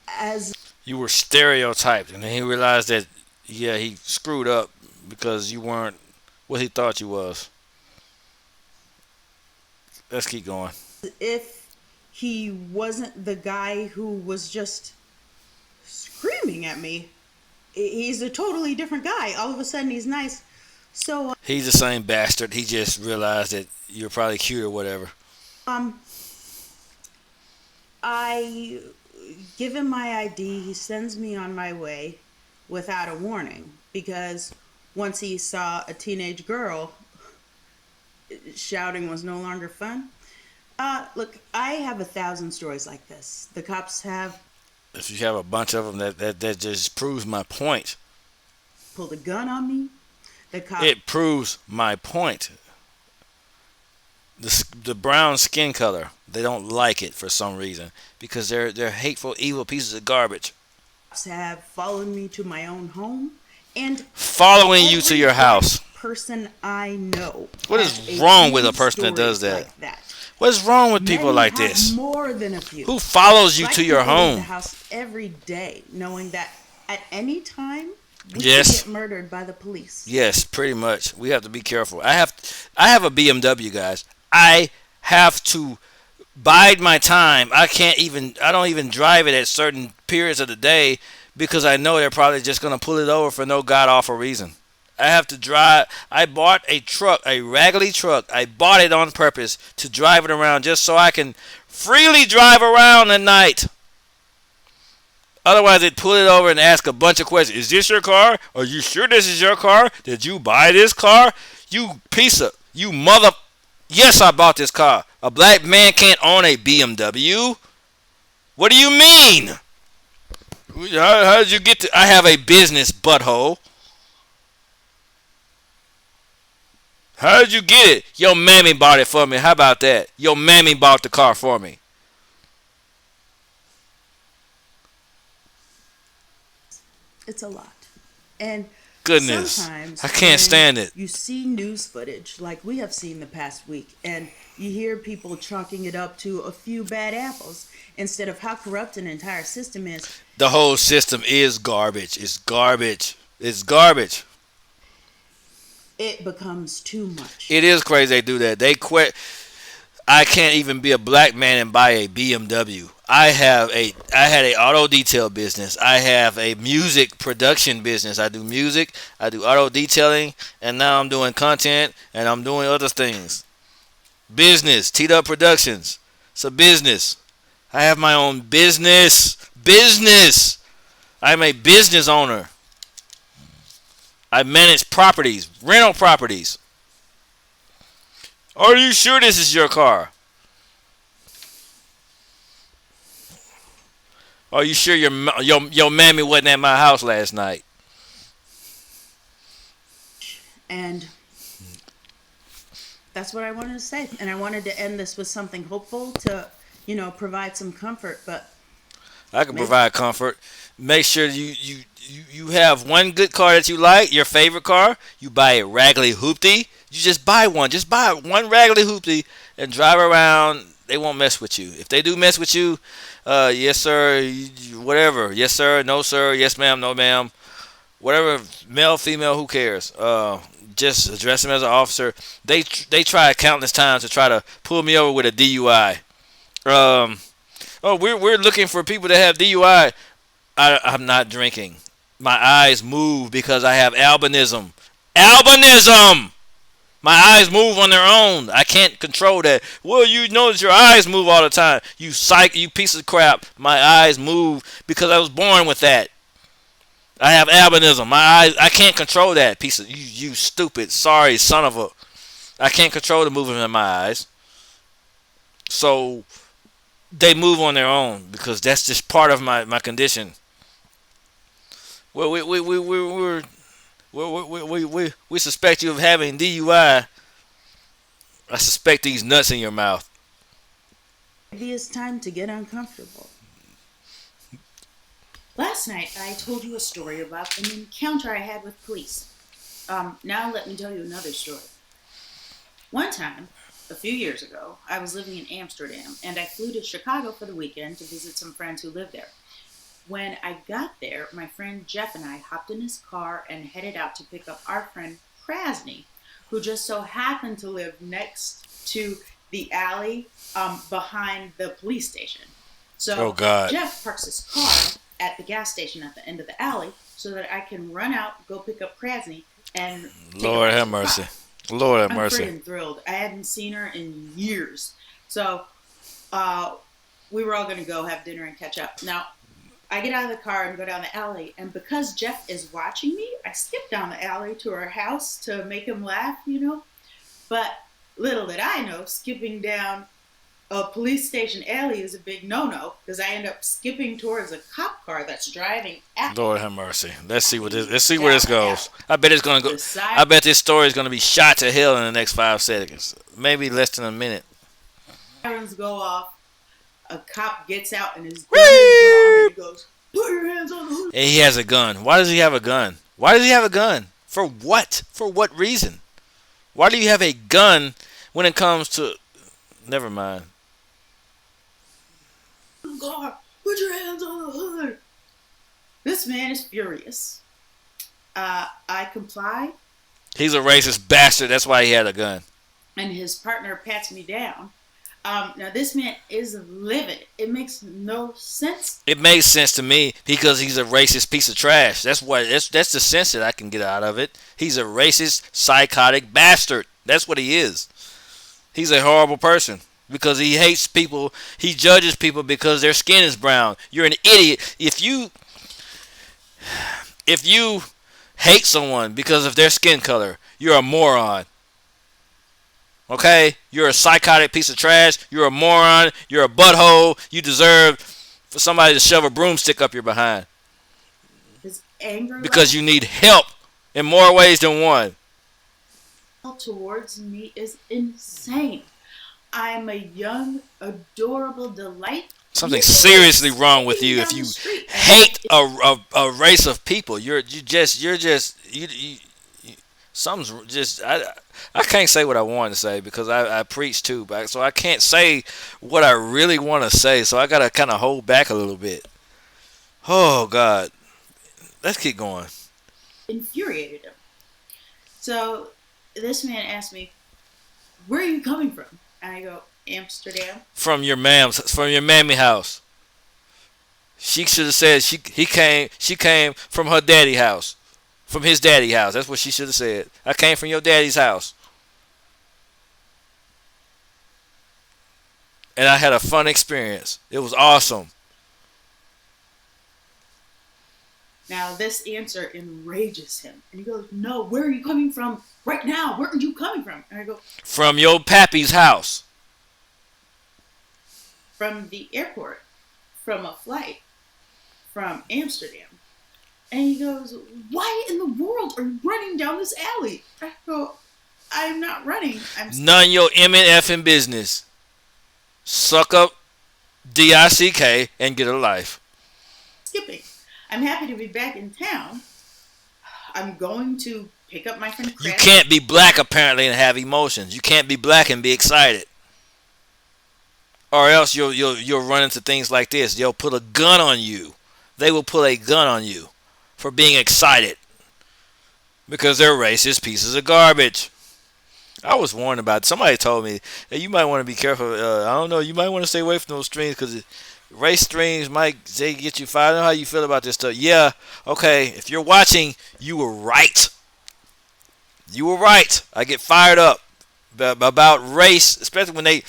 as...
You were stereotyped, and then he realized that, yeah, he screwed up because you weren't what he thought you was. Let's keep going.
If he wasn't the guy who was just screaming at me. He's a totally different guy. All of a sudden, he's nice. So
he's the same bastard. He just realized that you're probably cute or whatever.
I give him my ID. He sends me on my way without a warning because once he saw a teenage girl, shouting was no longer fun. Look, I have 1,000 stories like this. The cops have
If you have a bunch of them, that just proves my point.
pulled a gun on me. The cops.
It proves my point. The brown skin color, they don't like it for some reason because they're hateful, evil pieces of garbage.
Have followed me to my own home and
Following you to your house.
Person I know.
What is wrong with a person that does that? What is wrong with people like this?
More than a few.
Who follows you to your
leave
home?
The house every day, knowing that at any time we
Yes.
could get murdered by the police.
Yes, pretty much. We have to be careful. I have a BMW, guys. I have to bide my time. I don't even drive it at certain periods of the day because I know they're probably just going to pull it over for no god awful reason. I have to drive. I bought a truck, a raggedy truck. I bought it on purpose to drive it around just so I can freely drive around at night. Otherwise, they'd pull it over and ask a bunch of questions. Is this your car? Are you sure this is your car? Did you buy this car? You mother. Yes, I bought this car. A black man can't own a BMW. What do you mean? How did you get to? I have a business, butthole. How did you get it? Your mammy bought it for me. How about that? Your mammy bought the car for me.
It's a lot. And
Goodness,
sometimes
I can't stand it.
You see news footage like we have seen the past week, and you hear people chalking it up to a few bad apples instead of how corrupt an entire system is.
The whole system is garbage. It's garbage. It's garbage.
It becomes too much.
It is crazy they do that. They quit. I can't even be a black man and buy a BMW. I had a auto detail business. I have a music production business. I do music, I do auto detailing, and now I'm doing content and I'm doing other things. Business, Teed Up Productions. It's a business. I have my own business. Business. I'm a business owner. I manage properties, rental properties. Are you sure this is your car? Are you sure your mammy wasn't at my house last night?
And that's what I wanted to say. And I wanted to end this with something hopeful to, provide some comfort. But
I can provide comfort. Make sure you have one good car that you like, your favorite car. You buy a raggedy hoopty. You just buy one. Just buy one raggedy hoopty and drive around. They won't mess with you. If they do mess with you, yes sir, whatever. Yes sir, no sir, yes ma'am, no ma'am. Whatever, male, female, who cares? Just address them as an officer. They tried countless times to try to pull me over with a DUI. We're looking for people that have DUI. I'm not drinking. My eyes move because I have albinism. Albinism! My eyes move on their own. I can't control that. Well, you notice your eyes move all the time. You piece of crap. My eyes move because I was born with that. I have albinism. My eyes, I can't control that piece of you stupid, sorry son of a. I can't control the movement of my eyes. So they move on their own because that's just part of my condition. Well, we suspect you of having DUI. I suspect these nuts in your mouth.
Maybe it's time to get uncomfortable. Last night, I told you a story about an encounter I had with police. Now let me tell you another story. One time, a few years ago, I was living in Amsterdam, and I flew to Chicago for the weekend to visit some friends who lived there. When I got there, my friend Jeff and I hopped in his car and headed out to pick up our friend Krasny, who just so happened to live next to the alley behind the police station. So Jeff parks his car at the gas station at the end of the alley so that I can run out, go pick up Krasny, and
Lord have mercy. Lord have mercy.
I'm freaking thrilled. I hadn't seen her in years. So we were all going to go have dinner and catch up. Now, I get out of the car and go down the alley, and because Jeff is watching me, I skip down the alley to our house to make him laugh, But little did I know, skipping down a police station alley is a big no-no because I end up skipping towards a cop car that's driving after
Lord have mercy. Let's see where this goes. I bet it's gonna go.
the side.
I bet this story is gonna be shot to hell in the next 5 seconds, maybe less than a minute.
Sirens go off. A cop gets out and his gun is drawn, and he goes, "Put your hands on the hood."
And he has a gun. Why does he have a gun? Why does he have a gun? For what? For what reason? Why do you have a gun when it comes to? Never mind.
Car, put your hands on the hood. This man is furious. I comply,
He's a racist bastard. That's why he had a gun.
and his partner pats me down. Now this man is livid. It makes no sense.
It makes sense to me because he's a racist piece of trash. That's the sense that I can get out of it. He's a racist, psychotic bastard. That's what he is. He's a horrible person because he hates people. He judges people because their skin is brown. You're an idiot if you hate someone because of their skin color. You're a moron. Okay? You're a psychotic piece of trash. You're a moron. You're a butthole. You deserve for somebody to shove a broomstick up your behind.
His anger
Because you need help in more ways than one.
level towards me is insane. I'm a young, adorable delight.
Something seriously wrong with you if you hate a race of people. Something's just I can't say what I want to say because I preach too, so I can't say what I really want to say. So I gotta kind of hold back a little bit. Oh God, let's keep going.
Infuriated him. So this man asked me, "Where are you coming from?" And I go, "Amsterdam."
From your mammy house. She should have said she came from her daddy house. From his daddy house. That's what she should have said. I came from your daddy's house. And I had a fun experience. It was awesome.
Now this answer enrages him. And he goes, "No, where are you coming from right now? Where are you coming from?" And I go,
From your pappy's house.
"From the airport, from a flight, from Amsterdam." And he goes, "Why in the world are you running down this alley?" I go, "I'm not running.
None of your M&F business. Suck up DICK and get a life.
skipping. I'm happy to be back in town. I'm going to pick up my friend Chris."
You can't be black apparently and have emotions. You can't be black and be excited. Or else you'll run into things like this. They'll put a gun on you. They will put a gun on you for being excited because they're racist pieces of garbage. I was warned about it. Somebody told me, "Hey, you might want to be careful. I don't know. You might want to stay away from those streams because race streams might get you fired." I don't know how you feel about this stuff. Yeah, okay. If you're watching, you were right. You were right. I get fired up about race, especially when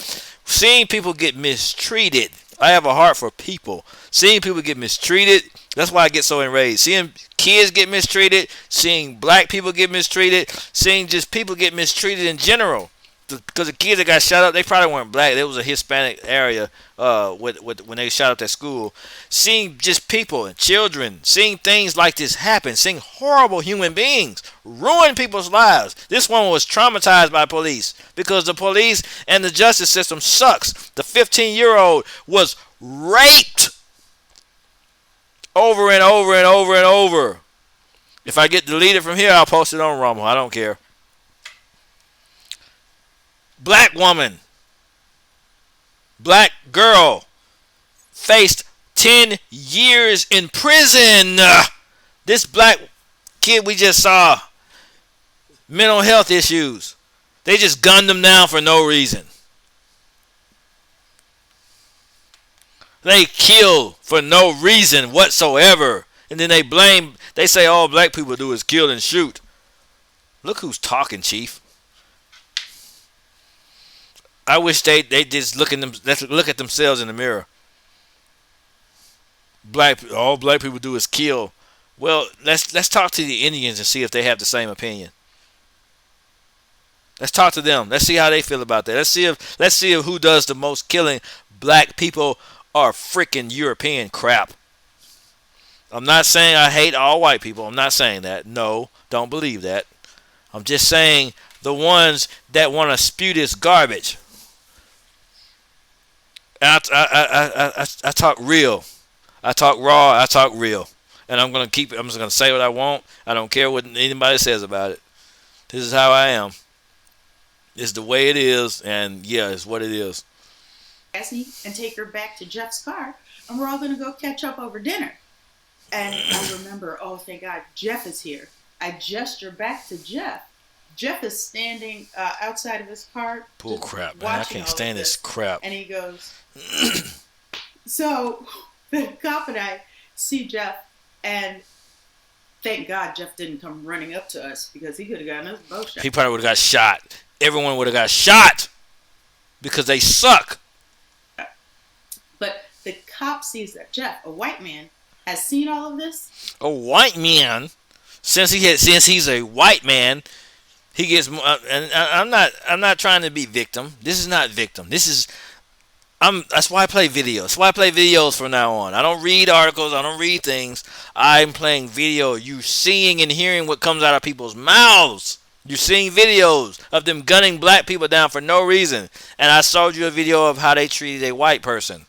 seeing people get mistreated. I have a heart for people. Seeing people get mistreated, that's why I get so enraged. Seeing kids get mistreated, seeing black people get mistreated, seeing just people get mistreated in general. Because the kids that got shot up, they probably weren't black. There was a Hispanic area when they shot up that school. Seeing just people and children, seeing things like this happen, seeing horrible human beings ruin people's lives. This one was traumatized by police because the police and the justice system sucks. The 15-year-old was raped over and over and over and over. If I get deleted from here, I'll post it on Rumble. I don't care. Black woman, black girl, faced 10 years in prison. This black kid we just saw, mental health issues. They just gunned him down for no reason. They kill for no reason whatsoever. And then they say all black people do is kill and shoot. Look who's talking, Chief. I wish they just look at themselves in the mirror. All black people do is kill. Well, let's talk to the Indians and see if they have the same opinion. Let's talk to them. Let's see how they feel about that. Let's see if who does the most killing. Black people are freaking European crap. I'm not saying I hate all white people. I'm not saying that. No, don't believe that. I'm just saying the ones that want to spew this garbage. And I talk real. I talk raw. I talk real. And I'm gonna keep it. I'm just gonna say what I want. I don't care what anybody says about it. This is how I am. It's the way it is, and yeah, it's what it is.
And take her back to Jeff's car, and we're all gonna go catch up over dinner. And I remember, oh, thank God, Jeff is here. I gesture back to Jeff. Jeff is standing outside of his car.
Bull crap, man. I can't stand this crap.
And he goes, so the cop and I see Jeff, and thank God Jeff didn't come running up to us because he could have gotten us both shot.
He probably would have got shot. Everyone would have got shot because they suck.
But the cop sees that Jeff, a white man, has seen all of this.
A white man, since he's a white man, he gets. And I'm not trying to be victim. This is not victim. This is. That's why I play videos. That's why I play videos from now on. I don't read articles. I don't read things. I'm playing video. You seeing and hearing what comes out of people's mouths. You're seeing videos of them gunning black people down for no reason. And I showed you a video of how they treated a white person.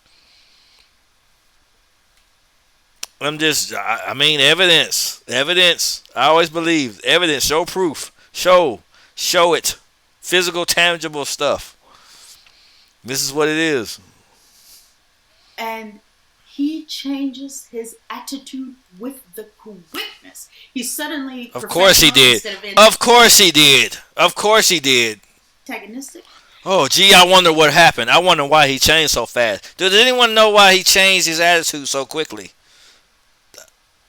I mean, evidence. Evidence. I always believe. Evidence. Show proof. Show it. Physical, tangible stuff. This is what it is.
And he changes his attitude with the quickness. He suddenly...
Of course he did. Of course he did. Of course he did.
Antagonistic.
Oh, gee, I wonder what happened. I wonder why he changed so fast. Does anyone know why he changed his attitude so quickly?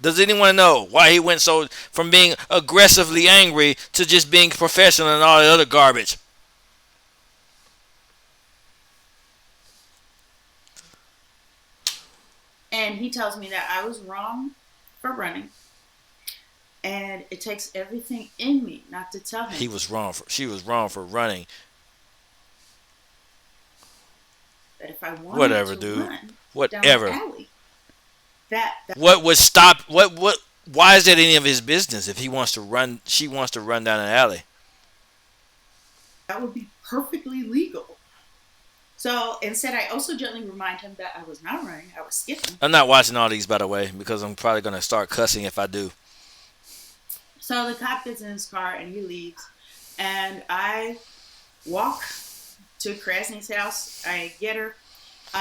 Does anyone know why he went so from being aggressively angry to just being professional and all the other garbage?
And he tells me that I was wrong for running. And it takes everything in me not to tell him.
She was wrong for running.
That if I wanted to run
whatever.
Down the alley, that
what would stop why is that any of his business if he wants to run she wants to run down an alley?
That would be perfectly legal. So instead, I also gently remind him that I was not running, I was skipping.
I'm not watching all these, by the way, because I'm probably going to start cussing if I do.
So the cop gets in his car and he leaves. And I walk to Krasny's house. I get her.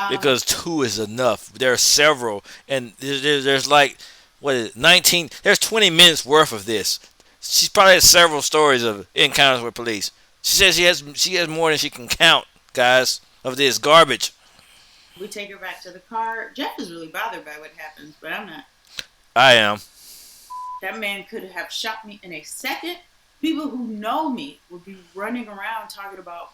Because 2 is enough. There are several. And there's like, 19? There's 20 minutes worth of this. She's probably had several stories of encounters with police. She says she has more than she can count, guys. Of this garbage.
We take her back to the car. Jeff is really bothered by what happens, but I'm not.
I am.
That man could have shot me in a second. People who know me would be running around talking about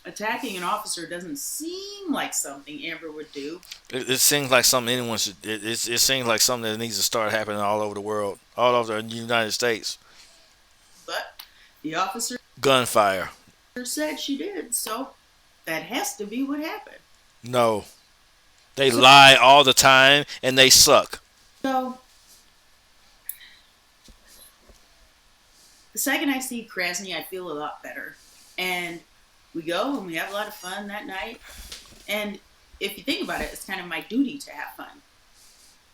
attacking an officer. Doesn't seem like something Amber would do.
It seems like something anyone should. It seems like something that needs to start happening all over the world, all over the United States.
But the officer
gunfire
said she did, so. That has to be what happened.
No. They lie all the time and they suck.
So, the second I see Krasny, I feel a lot better. And we go and we have a lot of fun that night. And if you think about it, it's kind of my duty to have fun.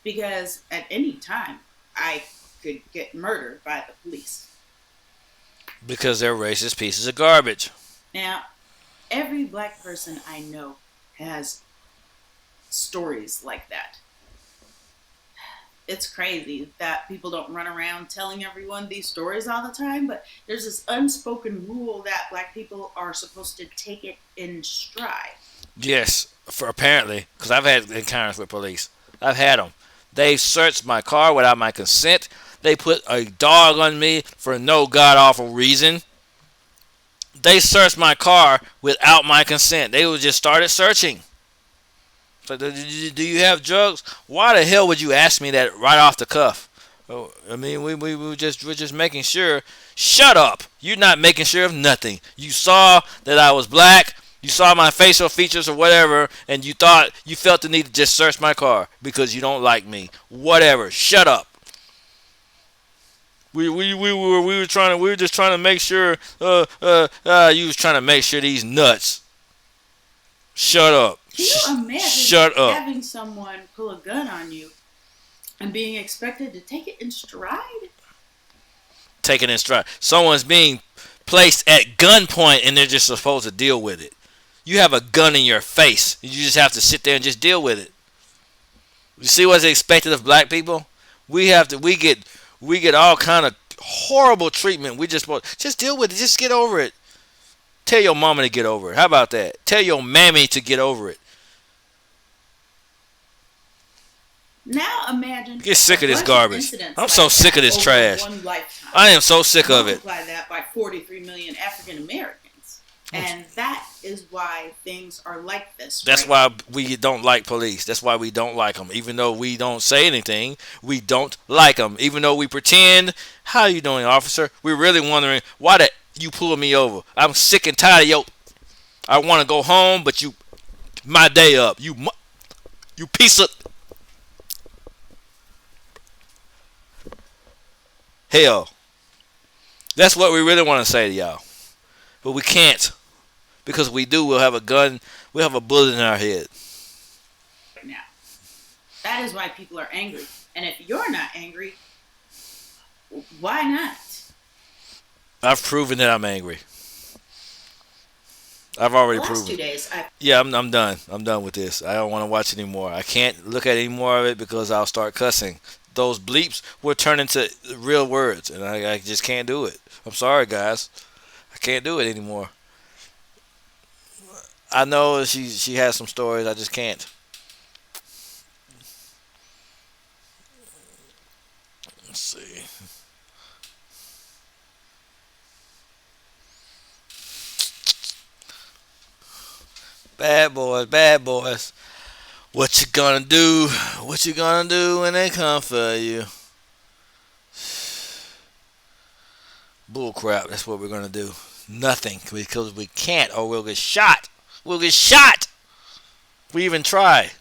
Because at any time, I could get murdered by the police.
Because they're racist pieces of garbage.
Now, every black person I know has stories like that. It's crazy that people don't run around telling everyone these stories all the time, but there's this unspoken rule that black people are supposed to take it in stride.
Yes, apparently, because I've had encounters with police. I've had them. They searched my car without my consent. They put a dog on me for no god-awful reason. They searched my car without my consent. They just started searching. So, do you have drugs? Why the hell would you ask me that right off the cuff? Oh, I mean, we're just making sure. Shut up! You're not making sure of nothing. You saw that I was black. You saw my facial features or whatever, and you felt the need to just search my car because you don't like me. Whatever. Shut up. We were just trying to make sure. You was trying to make sure these nuts. Shut up.
Can you imagine
Shut up.
having someone pull a gun on you and being expected to take it in stride?
Take it in stride. Someone's being placed at gunpoint and they're just supposed to deal with it. You have a gun in your face. You just have to sit there and just deal with it. You see what's expected of black people? We get all kind of horrible treatment. We just deal with it. Just get over it. Tell your mama to get over it. How about that? Tell your mammy to get over it.
Now imagine.
Get sick of this garbage. I'm so sick of this trash. I am so sick of it.
Multiply that by 43 million African Americans. And that is why things are like this.
That's why we don't like police. That's why we don't like them. Even though we don't say anything, we don't like them. Even though we pretend, how you doing, officer? We're really wondering, why did you pull me over? I'm sick and tired of yo. I want to go home, but my day up. You piece of hell. That's what we really want to say to y'all. But we can't. Because if we do, we'll have a gun. We'll have a bullet in our head.
Now, that is why people are angry. And if you're not angry, why not?
I've proven that I'm angry. I've already proven.
2 days.
Yeah, I'm done. I'm done with this. I don't want to watch anymore. I can't look at any more of it because I'll start cussing. Those bleeps will turn into real words, and I just can't do it. I'm sorry, guys. I can't do it anymore. I know she has some stories. I just can't. Let's see. Bad boys, bad boys. What you gonna do? What you gonna do when they come for you? Bull crap. That's what we're gonna do. Nothing, because we can't, or we'll get shot. We'll get shot. We even try.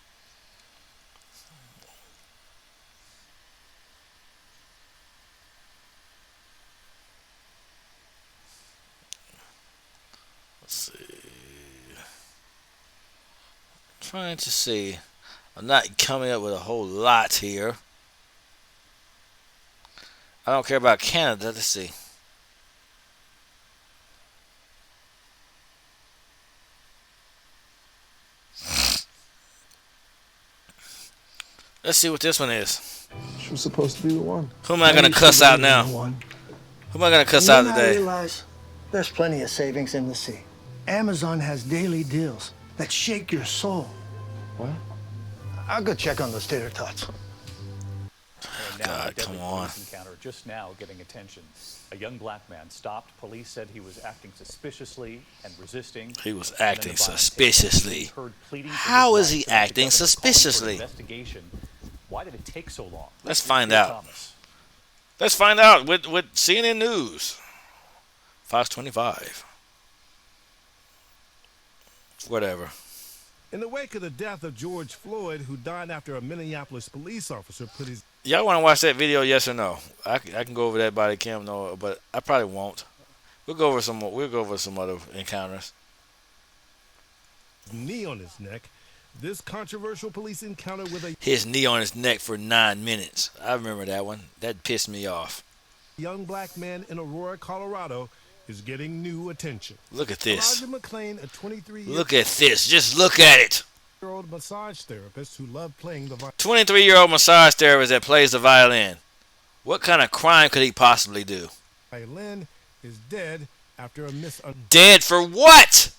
Let's see. Trying to see. I'm not coming up with a whole lot here. I don't care about Canada. Let's see. Let's see what this one is.
She was supposed to be the one.
Who am I going to cuss out now? Who am I going to cuss out today?
Realize there's plenty of savings in the sea. Amazon has daily deals that shake your soul. What? I'll go check on those tater tots.
God, come on.
Encounter just now getting attention. A young black man stopped. Police said he was acting suspiciously and resisting.
He was acting suspiciously. How is he acting suspiciously?
Why did it take so long?
Let's find out. Let's find out with CNN News. Fox 25. Whatever.
In the wake of the death of George Floyd, who died after a Minneapolis police officer put his...
Y'all want to watch that video, yes or no? I can go over that body cam, no, but I probably won't. We'll go over some more. We'll go over some other encounters.
Knee on his neck. This controversial police encounter with a...
His knee on his neck for 9 minutes. I remember that one. That pissed me off.
Young black man in Aurora, Colorado, is getting new attention.
Look at this.
Elijah McClain, a 23-year-old...
Look at this. Just look at it.
Massage therapist who loved playing the violin.
23-year-old massage therapist that plays the violin. What kind of crime could he possibly do?
Violin is dead after a
Dead for what?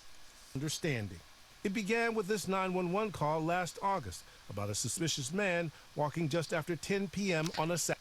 Understanding. It began with this 911 call last August about a suspicious man walking just after 10 p.m. on a Saturday.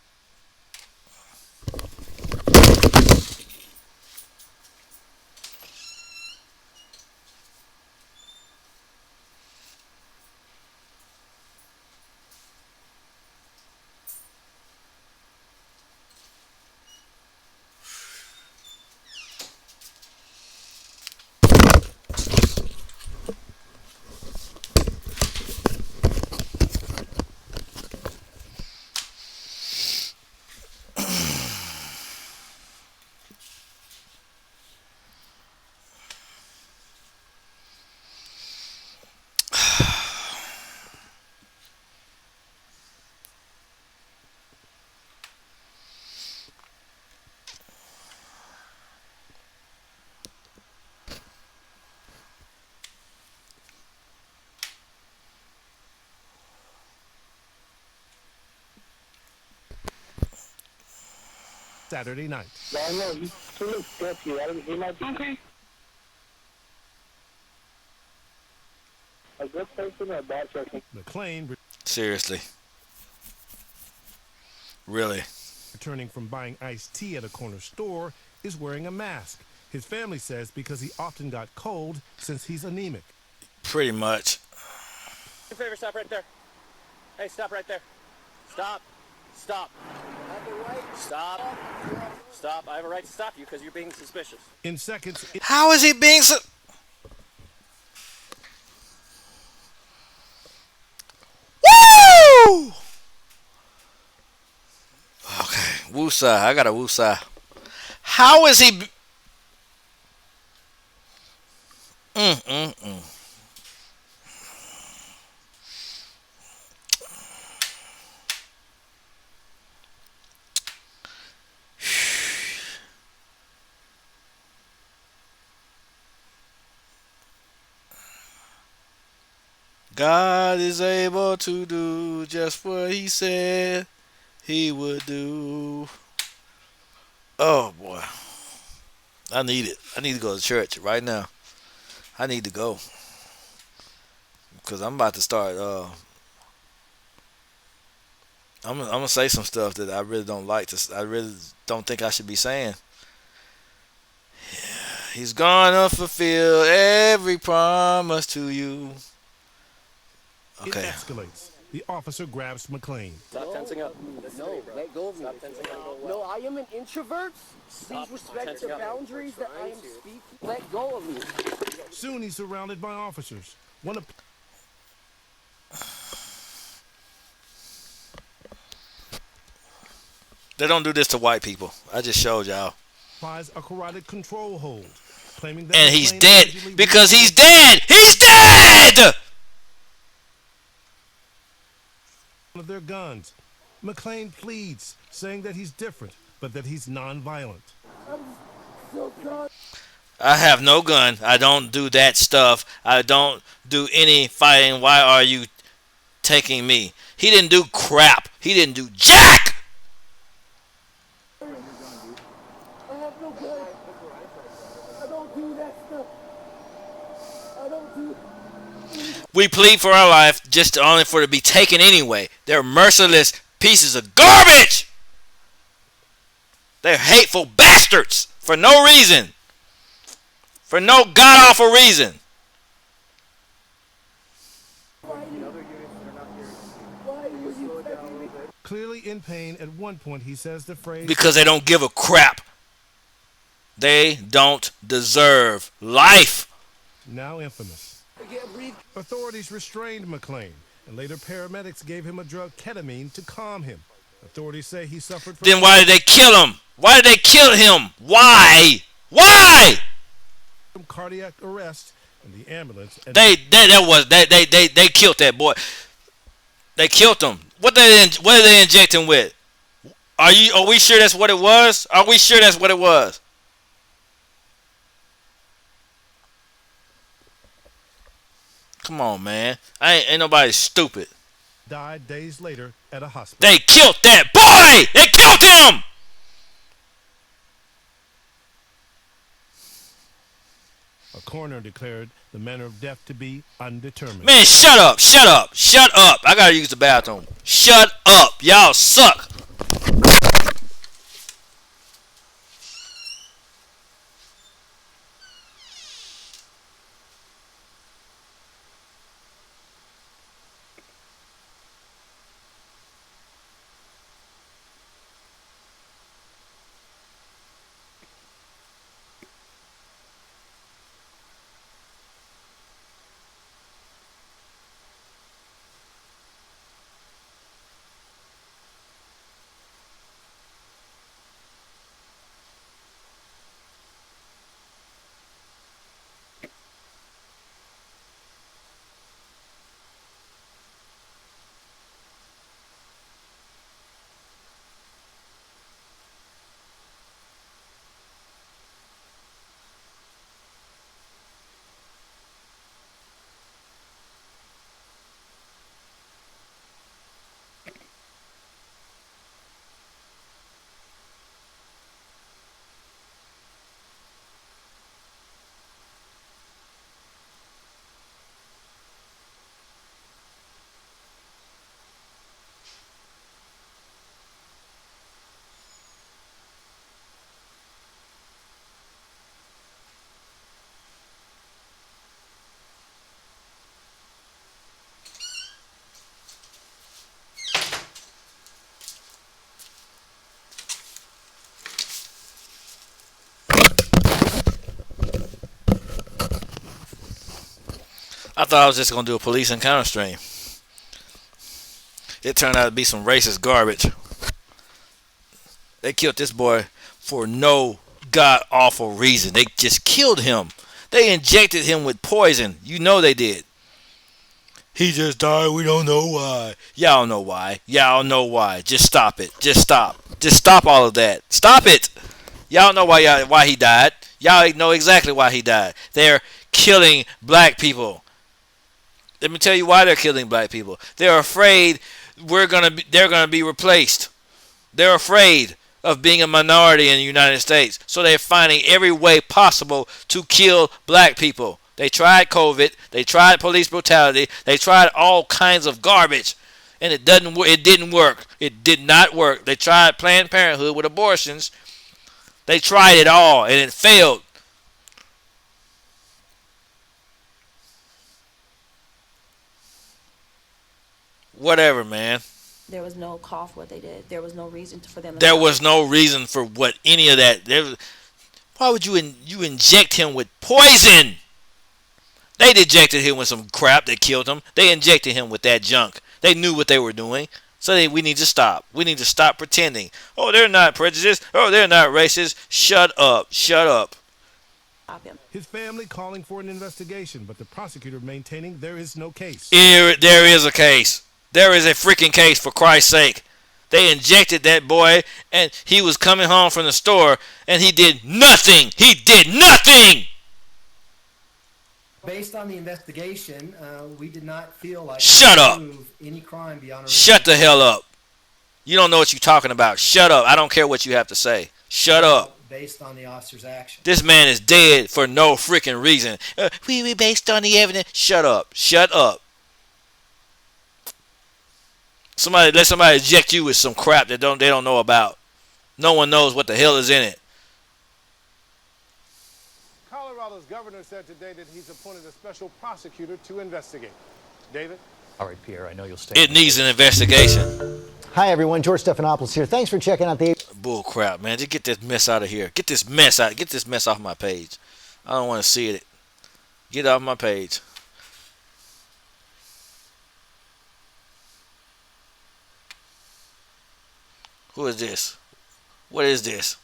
Saturday night.
Yeah, I know. He looks sketchy. He might be a good person or a bad person.
McClain,
Seriously. Really.
returning from buying iced tea at a corner store, is wearing a mask. His family says because he often got cold since he's anemic.
Pretty much.
Do me a favor, stop right there. Hey, stop right there. Stop. Stop. I have the right. Stop. Stop. I have a right to stop you because you're being suspicious.
In seconds,
How is he being so... Woo! Okay, woosah. I got a woosah. How is he... God is able to do just what he said he would do. Oh boy. I need it. I need to go to church right now. I need to go. Because I'm about to start I'm gonna say some stuff that I really don't like to. I really don't think I should be saying. He's gonna fulfill every promise to you.
It
Okay.
escalates. The officer grabs McClain.
Stop tensing up.
No, let go of me.
Stop tensing up.
No, I am an introvert.
Stop
Please respect
tensing
the
up.
boundaries that I am speaking. Let go of me.
Soon he's surrounded by officers. One of
They don't do this to white people. I just showed y'all.
applies a carotid control hold, claiming that
And he's
McClain
dead
allegedly
because he's dead. He's dead!
one of their guns. McClain pleads, saying that he's different, but that he's non-violent.
I have no gun. I don't do that stuff. I don't do any fighting. Why are you taking me? He didn't do crap. He didn't do jack!
I have no gun. I don't do that stuff. I don't do.
We plead for our life just only for it to be taken anyway. They're merciless pieces of garbage! They're hateful bastards for no reason. For no god-awful reason.
Clearly in pain, at one point he says the phrase,
Because they don't give a crap. They don't deserve life.
now infamous. Authorities restrained McClain, and later paramedics gave him a drug, ketamine, to calm him. Authorities say he suffered from...
Then why did they kill him? Why did they kill him? Why? Why?
From cardiac arrest in the ambulance. And
They killed that boy. They killed him. What did they inject him with? Are we sure that's what it was? Are we sure that's what it was? Come on, man. Ain't nobody stupid.
died days later at a hospital.
They killed that boy! They killed him!
A coroner declared the manner of death to be undetermined.
Man, shut up, shut up, shut up. I gotta use the bathroom. Shut up. Y'all suck. I thought I was just gonna do a police encounter stream. It turned out to be some racist garbage. They killed this boy for no god awful reason. They just killed him. They injected him with poison. You know they did. He just died. We don't know why. Y'all know why. Y'all know why. Just stop it. Just stop. Just stop all of that. Stop it. Y'all know why he died. Y'all know exactly why he died. They're killing black people. Let me tell you why they're killing black people. They're afraid they're gonna be replaced. They're afraid of being a minority in the United States. So they're finding every way possible to kill black people. They tried COVID. They tried police brutality. They tried all kinds of garbage, and it didn't work. It did not work. They tried Planned Parenthood with abortions. They tried it all, and it failed. Whatever, man.
There was no call for what they did. There was no reason for them.
There was no reason for what any of that. Why would you inject him with poison? They injected him with some crap that killed him. They injected him with that junk. They knew what they were doing. So we need to stop. We need to stop pretending. Oh, they're not prejudiced. Oh, they're not racist. Shut up. Shut up.
His family calling for an investigation, but the prosecutor maintaining there is no case.
There is a case. There is a freaking case, for Christ's sake. They injected that boy, and he was coming home from the store, and he did nothing. He did nothing.
Based on the investigation, we did not feel like
Shut up.
Any crime beyond.
Shut the hell up. You don't know what you're talking about. Shut up. I don't care what you have to say. Shut up.
Based on the officer's action.
This man is dead for no freaking reason. We based on the evidence. Shut up. Shut up. Let somebody inject you with some crap that they don't know about. No one knows what the hell is in it.
Colorado's governor said today that he's appointed a special prosecutor to investigate. David?
All right, Pierre, I know you'll stay.
It needs an investigation.
Hi, everyone. George Stephanopoulos here. Thanks for checking out the...
Bull crap, man. Just get this mess out of here. Get this mess out. Get this mess off my page. I don't want to see it. Get off my page. Who is this? What is this?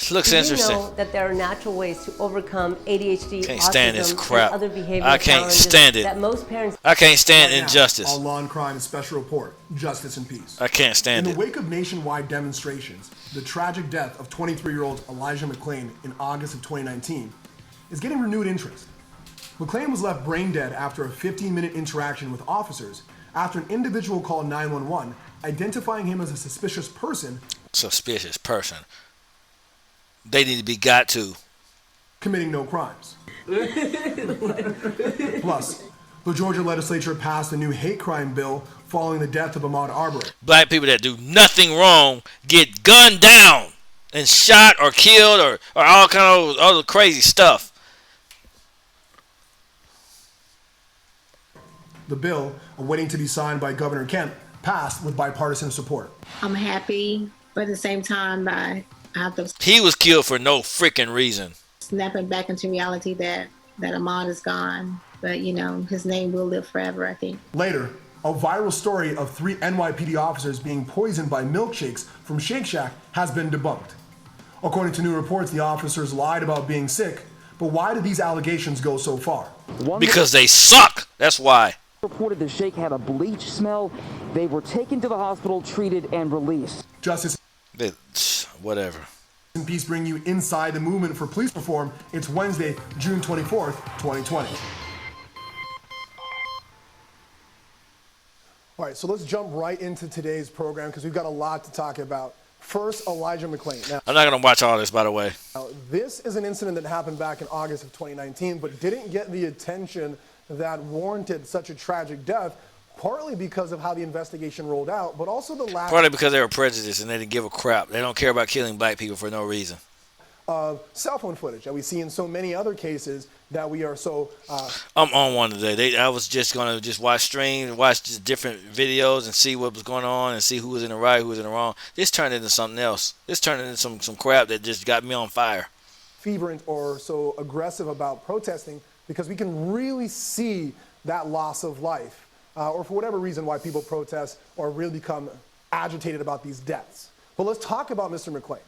Looks interesting.
You know that there are natural ways to overcome ADHD,
can't stand this crap.
and other behavioral
I can't stand it.
That most parents
I can't stand injustice.
Our Law and Crime Special Report, Justice and Peace.
I can't stand
it.
it.
In the wake of nationwide demonstrations, the tragic death of 23-year-old Elijah McClain in August of 2019 is getting renewed interest. McClain was left brain dead after a 15-minute interaction with officers after an individual called 911 identifying him as a suspicious person.
Suspicious person. They need to be got to.
Committing no crimes. Plus, the Georgia legislature passed a new hate crime bill following the death of Ahmaud Arbery.
Black people that do nothing wrong get gunned down and shot or killed or all kind of other crazy stuff.
The bill, awaiting to be signed by Governor Kemp, passed with bipartisan support.
I'm happy, but at the same time, I have to...
He was killed for no freaking reason.
Snapping back into reality that Ahmaud is gone. But, you know, his name will live forever, I think.
Later, a viral story of 3 NYPD officers being poisoned by milkshakes from Shake Shack has been debunked. According to new reports, the officers lied about being sick. But why did these allegations go so far?
Because they suck. That's why.
Reported the shake had a bleach smell. They were taken to the hospital, treated, and released.
Justice.
Whatever.
And Peace bring you inside the movement for police reform. It's Wednesday, June 24th, 2020. All right, so let's jump right into today's program because we've got a lot to talk about. First, Elijah McClain. Now,
I'm not going to watch all this, by the way.
This is an incident that happened back in August of 2019, but didn't get the attention that warranted such a tragic death, partly because of how the investigation rolled out, but also the lack...
Partly because they were prejudiced and they didn't give a crap. They don't care about killing black people for no reason.
of cell phone footage that we see in so many other cases that we are so.
I'm on one today. I was just gonna just watch streams, watch just different videos, and see what was going on, and see who was in the right, who was in the wrong. This turned into something else. This turned into some crap that just got me on fire.
Fervent or so aggressive about protesting because we can really see that loss of life, or for whatever reason why people protest or really become agitated about these deaths. But let's talk about Mr. McClain.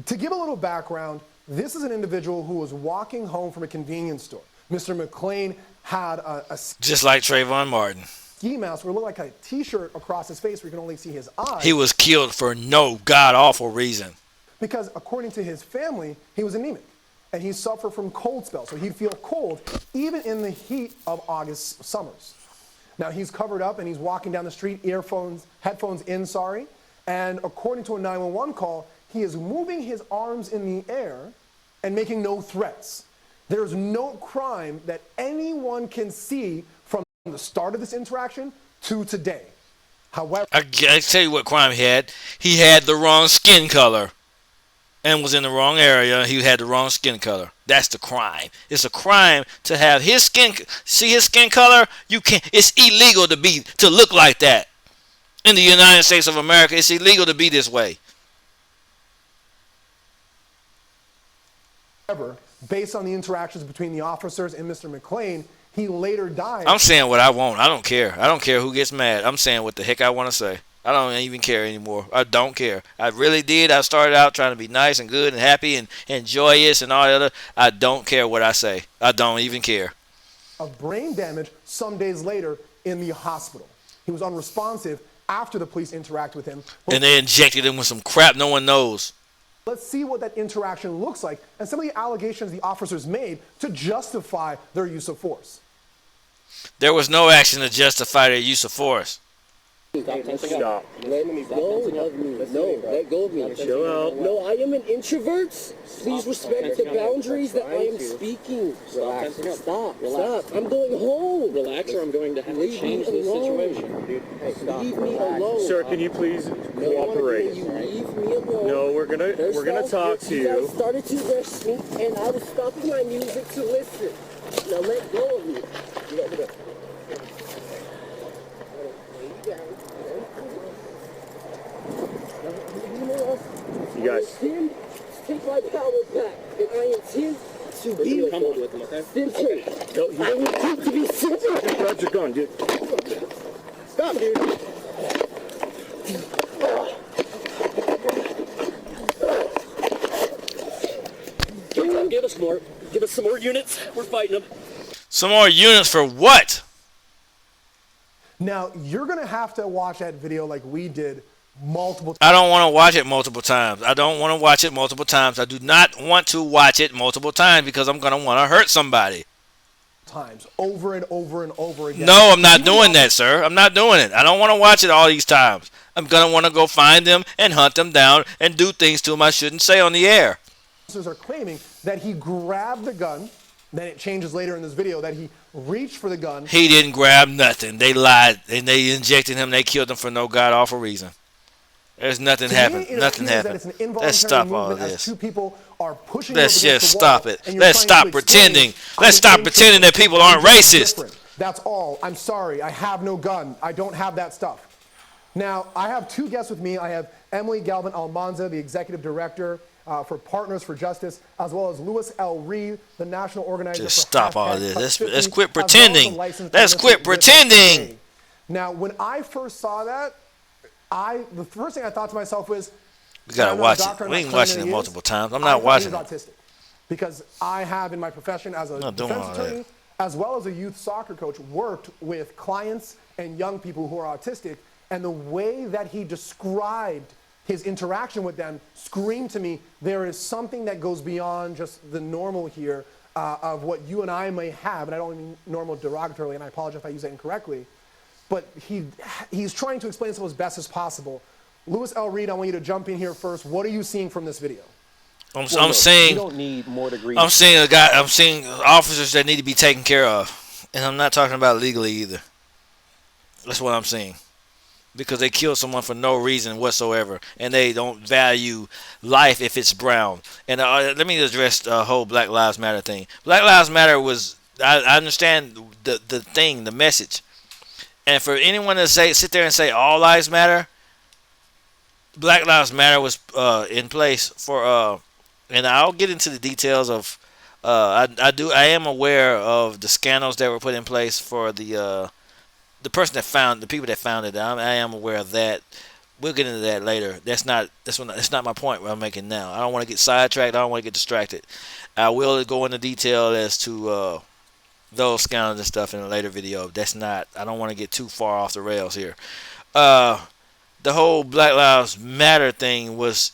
To give a little background, this is an individual who was walking home from a convenience store. Mr. McClain had a
just like Trayvon Martin.
Ski mask where it looked like a t-shirt across his face where you can only see his eyes.
He was killed for no god-awful reason.
Because according to his family, he was anemic and he suffered from cold spells. So he'd feel cold even in the heat of August summers. Now he's covered up and he's walking down the street, headphones in, and according to a 911 call, he is moving his arms in the air and making no threats. There's no crime that anyone can see from the start of this interaction to today. However,
I tell you what crime he had. He had the wrong skin color and was in the wrong area. He had the wrong skin color. That's the crime. It's a crime to have his skin. See his skin color? You can't. It's illegal to look like that. In the United States of America, it's illegal to be this way.
However, based on the interactions between the officers and Mr. McClain, he later died.
I'm saying what I want. I don't care. I don't care who gets mad. I'm saying what the heck I want to say. I don't even care anymore. I don't care. I really did. I started out trying to be nice and good and happy and joyous and all the other. I don't care what I say. I don't even care.
Of brain damage some days later in the hospital. He was unresponsive after the police interacted with him.
And they injected him with some crap no one knows.
Let's see what that interaction looks like and some of the allegations the officers made to justify their use of force.
There was no action to justify their use of force.
Stop. Let me go of me. No, let go of me. Chill out. No, I am an introvert. Please respect the boundaries that I am speaking. Relax. Stop. I'm going home. Relax, or I'm going to have to change this situation. Dude, hey, stop. Leave me alone.
Sir, can you please cooperate?
You leave me alone.
No, we're gonna talk to you.
You guys started to rush me, and I was stopping my music to listen. Now let go of me.
You guys.
Take my power back, and I intend to be humble with him, okay? Centered. No, I intend to be centered.
Grab your gun, dude.
Stop, dude. Give us more. Give us some more units. We're fighting them.
Some more units for what?
Now, you're going to have to watch that video like we did multiple times.
I don't want to watch it multiple times. I don't want to watch it multiple times. I do not want to watch it multiple times because I'm going to want to hurt somebody.
Times, over and over and over again.
No, I'm not doing that, sir. I'm not doing it. I don't want to watch it all these times. I'm going to want to go find them and hunt them down and do things to them I shouldn't say on the air.
Officers are claiming that he grabbed the gun. Then it changes later in this video that he reached for the gun.
He didn't grab nothing. They lied and they injected him. They killed him for no god-awful reason. There's nothing happened. Nothing happened. Let's stop all this.
Two people are pushing.
Let's just stop it. Let's stop pretending. Let's stop pretending that people aren't racist.
That's all. I'm sorry. I have no gun. I don't have that stuff. Now, I have two guests with me. I have Emily Galvin Almanza, the executive director for Partners for Justice, as well as Louis L. Reed, the national organizer.
Just stop all this. Let's quit pretending. Let's quit pretending.
Now, when I first saw that, the first thing I thought to myself was,
we gotta watch it. We ain't watching it multiple times. I'm not watching it.
Autistic, because I have in my profession as a defense attorney, as well as a youth soccer coach, worked with clients and young people who are autistic, and the way that he described his interaction with them screamed to me, there is something that goes beyond just the normal here of what you and I may have, and I don't mean normal derogatorily, and I apologize if I use that incorrectly, but he's trying to explain this as best as possible. Louis L. Reed, I want you to jump in here first. What are you seeing from this video?
I'm saying,
you don't need more degrees.
I'm seeing officers that need to be taken care of, and I'm not talking about legally either. That's what I'm seeing. because they killed someone for no reason whatsoever, and they don't value life if it's brown. And let me address the whole Black Lives Matter thing. Black Lives Matter was, I understand the message, and for anyone to sit there and say all lives matter, Black Lives Matter was in place for, and I'll get into the details of. I am aware of the scandals that were put in place for the person that the people that founded it. I am aware of that. We'll get into that later. That's not my point. What I'm making now. I don't want to get sidetracked. I don't want to get distracted. I will go into detail as to those scandals and stuff in a later video. That's not. I don't want to get too far off the rails here. The whole Black Lives Matter thing was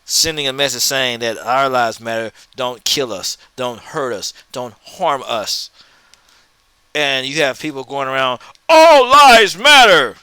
sending a message saying that our lives matter. Don't kill us. Don't hurt us. Don't harm us. And you have people going around, all lives matter.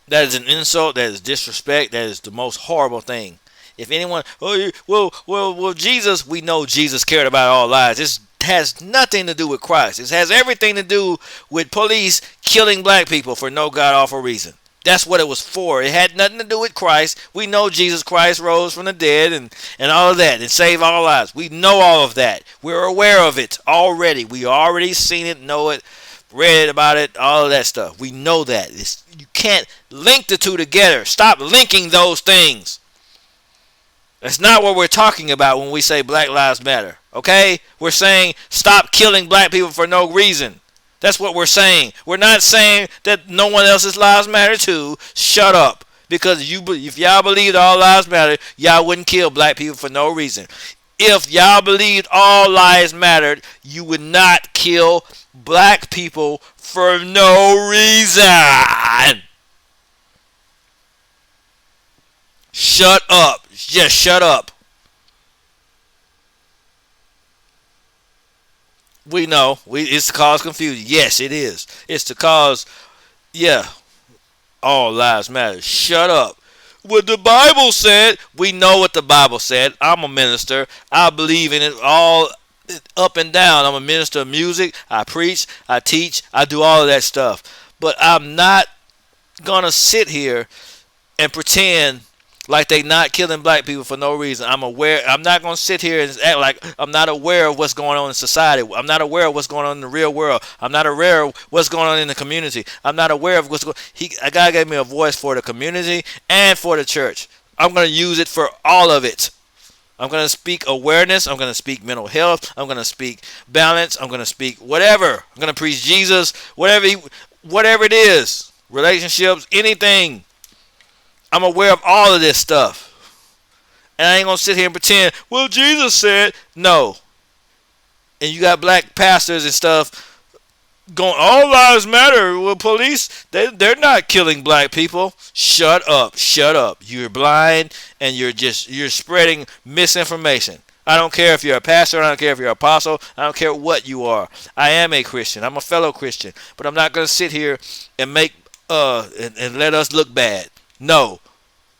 That is an insult. That is disrespect. That is the most horrible thing. If anyone, well, Jesus, we know Jesus cared about all lives. This has nothing to do with Christ. It has everything to do with police killing black people for no god awful reason. That's what it was for. It had nothing to do with Christ. We know Jesus Christ rose from the dead and all of that and saved all lives. We know all of that. We're aware of it already. We already seen it, know it, read about it, all of that stuff. We know that. You can't link the two together. Stop linking those things. That's not what we're talking about when we say Black Lives Matter. Okay? We're saying stop killing black people for no reason. That's what we're saying. We're not saying that no one else's lives matter too. Shut up. Because if y'all believed all lives matter, y'all wouldn't kill black people for no reason. If y'all believed all lives mattered, you would not kill black people for no reason. Shut up. Just shut up. We know. It's to cause confusion. Yes, it is. It's to cause, all lives matter. Shut up. What the Bible said, we know what the Bible said. I'm a minister. I believe in it all up and down. I'm a minister of music. I preach. I teach. I do all of that stuff. But I'm not going to sit here and pretend like they not killing black people for no reason. I'm aware. I'm not going to sit here and act like I'm not aware of what's going on in society. I'm not aware of what's going on in the real world. I'm not aware of what's going on in the community. I'm not aware of what's going on. God gave me a voice for the community and for the church. I'm going to use it for all of it. I'm going to speak awareness. I'm going to speak mental health. I'm going to speak balance. I'm going to speak whatever. I'm going to preach Jesus, whatever it is. Relationships, anything. I'm aware of all of this stuff. And I ain't going to sit here and pretend, well, Jesus said, no. And you got black pastors and stuff going, all lives matter. Well, police, they're not killing black people. Shut up. Shut up. You're blind and you're spreading misinformation. I don't care if you're a pastor. I don't care if you're an apostle. I don't care what you are. I am a Christian. I'm a fellow Christian. But I'm not going to sit here and make and let us look bad. No.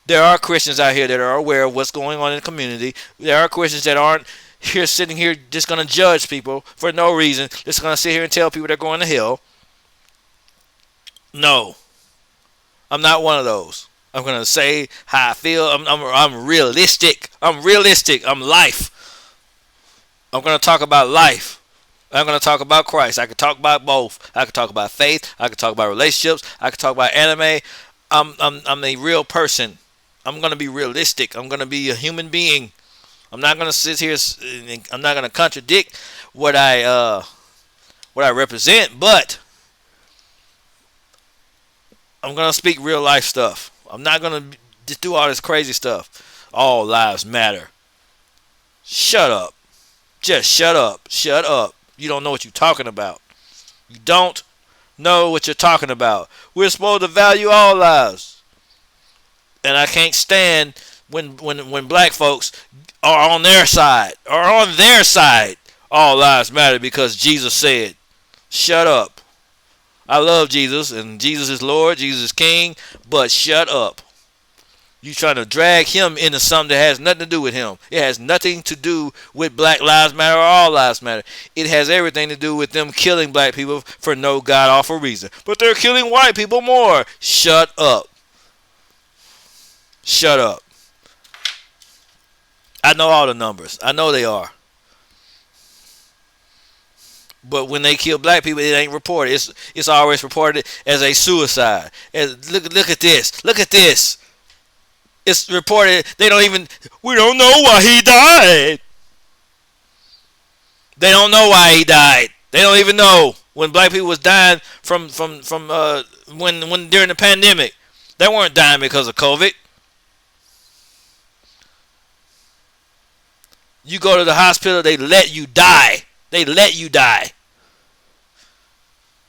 There are Christians out here that are aware of what's going on in the community. There are Christians that aren't sitting here just going to judge people for no reason. Just going to sit here and tell people they're going to hell. No. I'm not one of those. I'm going to say how I feel. I'm realistic. I'm realistic. I'm life. I'm going to talk about life. I'm going to talk about Christ. I can talk about both. I can talk about faith. I can talk about relationships. I can talk about anime. I'm a real person. I'm going to be realistic. I'm going to be a human being. I'm not going to sit here. I'm not going to contradict what I represent, but I'm going to speak real life stuff. I'm not going to just do all this crazy stuff. All lives matter. Shut up. Just shut up. Shut up. You don't know what you're talking about. You don't know what you're talking about. We're supposed to value all lives. And I can't stand when black folks are on their side. All lives matter because Jesus said. Shut up. I love Jesus and Jesus is Lord, Jesus is King, but shut up. You trying to drag him into something that has nothing to do with him. It has nothing to do with Black Lives Matter or All Lives Matter. It has everything to do with them killing black people for no god awful reason. But they're killing white people more. Shut up. Shut up. I know all the numbers. I know they are. But when they kill black people, it ain't reported. It's always reported as a suicide. Look at this. Look at this. It's reported. We don't know why he died. They don't know why he died. They don't even know when black people was dying from when during the pandemic. They weren't dying because of COVID. You go to the hospital, they let you die. They let you die.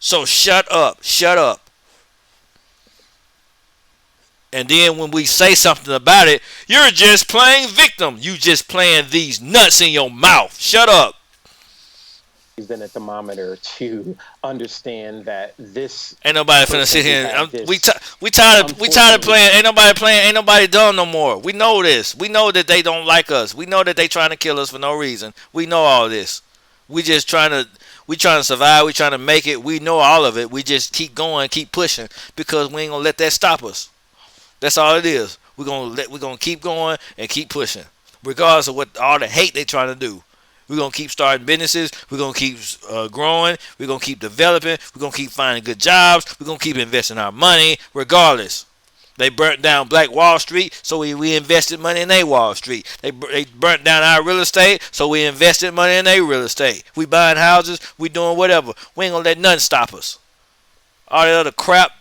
So shut up. Shut up. And then when we say something about it, you're just playing victim. You just playing these nuts in your mouth. Shut up.
Been a thermometer to understand that this
ain't nobody finna sit here. We tired of playing. Ain't nobody playing. Ain't nobody dumb no more. We know this. We know that they don't like us. We know that they trying to kill us for no reason. We know all this. We trying to survive. We trying to make it. We know all of it. We just keep going, keep pushing because we ain't gonna let that stop us. That's all it is. We're gonna keep going and keep pushing, regardless of what all the hate they trying to do. We're going to keep starting businesses. We're going to keep growing. We're going to keep developing. We're going to keep finding good jobs. We're going to keep investing our money regardless. They burnt down Black Wall Street, so we invested money in their Wall Street. They burnt down our real estate, so we invested money in their real estate. We buying houses. We doing whatever. We ain't going to let nothing stop us. All that other crap,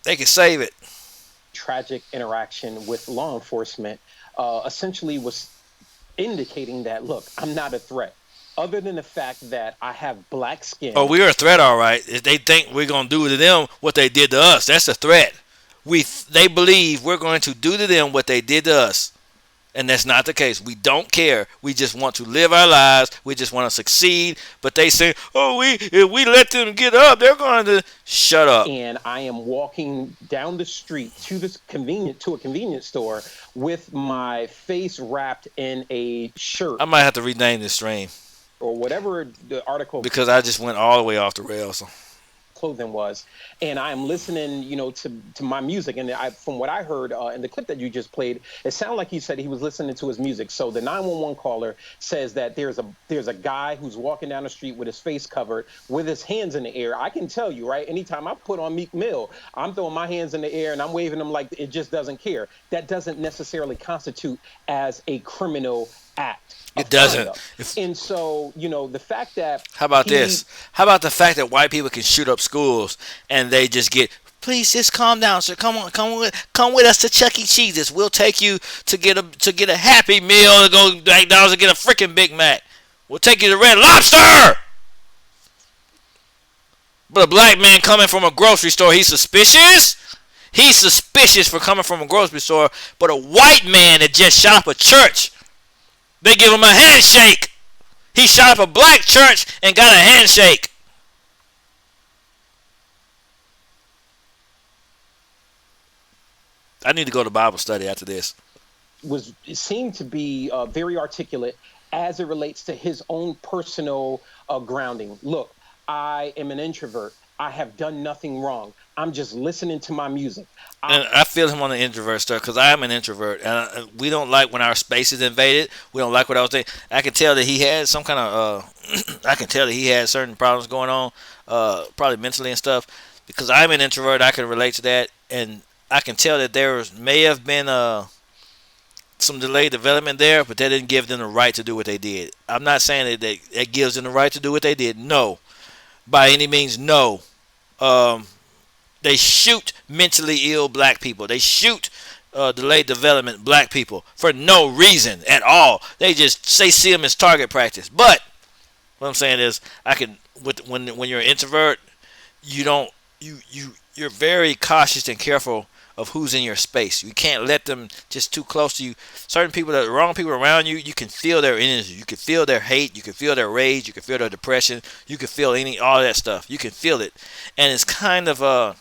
they can save it.
Tragic interaction with law enforcement essentially was indicating that, look, I'm not a threat. Other than the fact that I have black skin.
Oh, we're a threat, all right. If they think we're going to do to them what they did to us, that's a threat. They believe we're going to do to them what they did to us. And that's not the case. We don't care. We just want to live our lives. We just want to succeed. But they say, oh, if we let them get up, they're going to shut up.
And I am walking down the street to a convenience store with my face wrapped in a shirt.
I might have to rename this stream.
Or whatever the article.
Because I just went all the way off the rails.
Clothing was, and I'm listening, to my music, and from what I heard in the clip that you just played, it sounded like he said he was listening to his music. So the 911 caller says that there's a guy who's walking down the street with his face covered, with his hands in the air. I can tell you, right? Anytime I put on Meek Mill, I'm throwing my hands in the air and I'm waving them like it just doesn't care. That doesn't necessarily constitute as a criminal act.
It doesn't.
And so, the fact that...
How about this? How about the fact that white people can shoot up schools and they just get, please just calm down, sir. Come with us to Chuck E. Cheese's. We'll take you to get a Happy Meal, to go to McDonald's and get a freaking Big Mac. We'll take you to Red Lobster. But a black man coming from a grocery store, he's suspicious? He's suspicious for coming from a grocery store. But a white man that just shot up a church, they give him a handshake. He shot up a black church and got a handshake. I need to go to Bible study after this.
It seemed to be very articulate as it relates to his own personal grounding. Look, I am an introvert. I have done nothing wrong. I'm just listening to my music.
And I feel him on the introvert stuff because I am an introvert, and we don't like when our space is invaded. We don't like what I was saying. I can tell that he had some kind of. I can tell that he had certain problems going on, probably mentally and stuff. Because I'm an introvert, I can relate to that, and I can tell that there may have been some delayed development there, but that didn't give them the right to do what they did. I'm not saying that gives them the right to do what they did. No, by any means, no. They shoot mentally ill black people. They shoot delayed development black people for no reason at all. They see them as target practice. But what I'm saying is, when you're an introvert, you're very cautious and careful of who's in your space. You can't let them just too close to you. Certain people, the wrong people around you, you can feel their energy. You can feel their hate. You can feel their rage. You can feel their depression. You can feel all that stuff. You can feel it. And it's kind of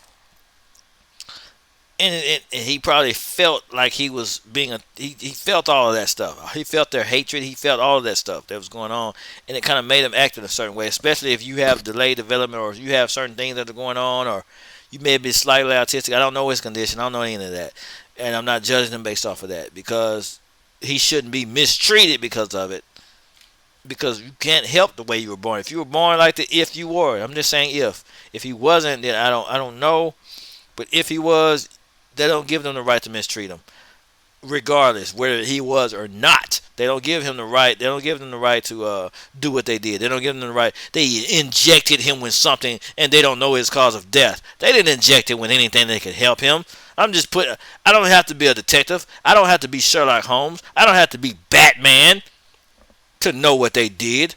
and he probably felt like he was being he felt all of that stuff. He felt their hatred. He felt all of that stuff that was going on, and it kind of made him act in a certain way. Especially if you have delayed development, or you have certain things that are going on, or you may be slightly autistic. I don't know his condition. I don't know any of that, and I'm not judging him based off of that, because he shouldn't be mistreated because of it. Because you can't help the way you were born. If you were born like the if you were, I'm just saying if. If he wasn't, then I don't know. But if he was, they don't give them the right to mistreat him, regardless whether he was or not. They don't give him the right. They don't give them the right to do what they did. They don't give them the right. They injected him with something, and they don't know his cause of death. They didn't inject him with anything that could help him. I don't have to be a detective. I don't have to be Sherlock Holmes. I don't have to be Batman to know what they did.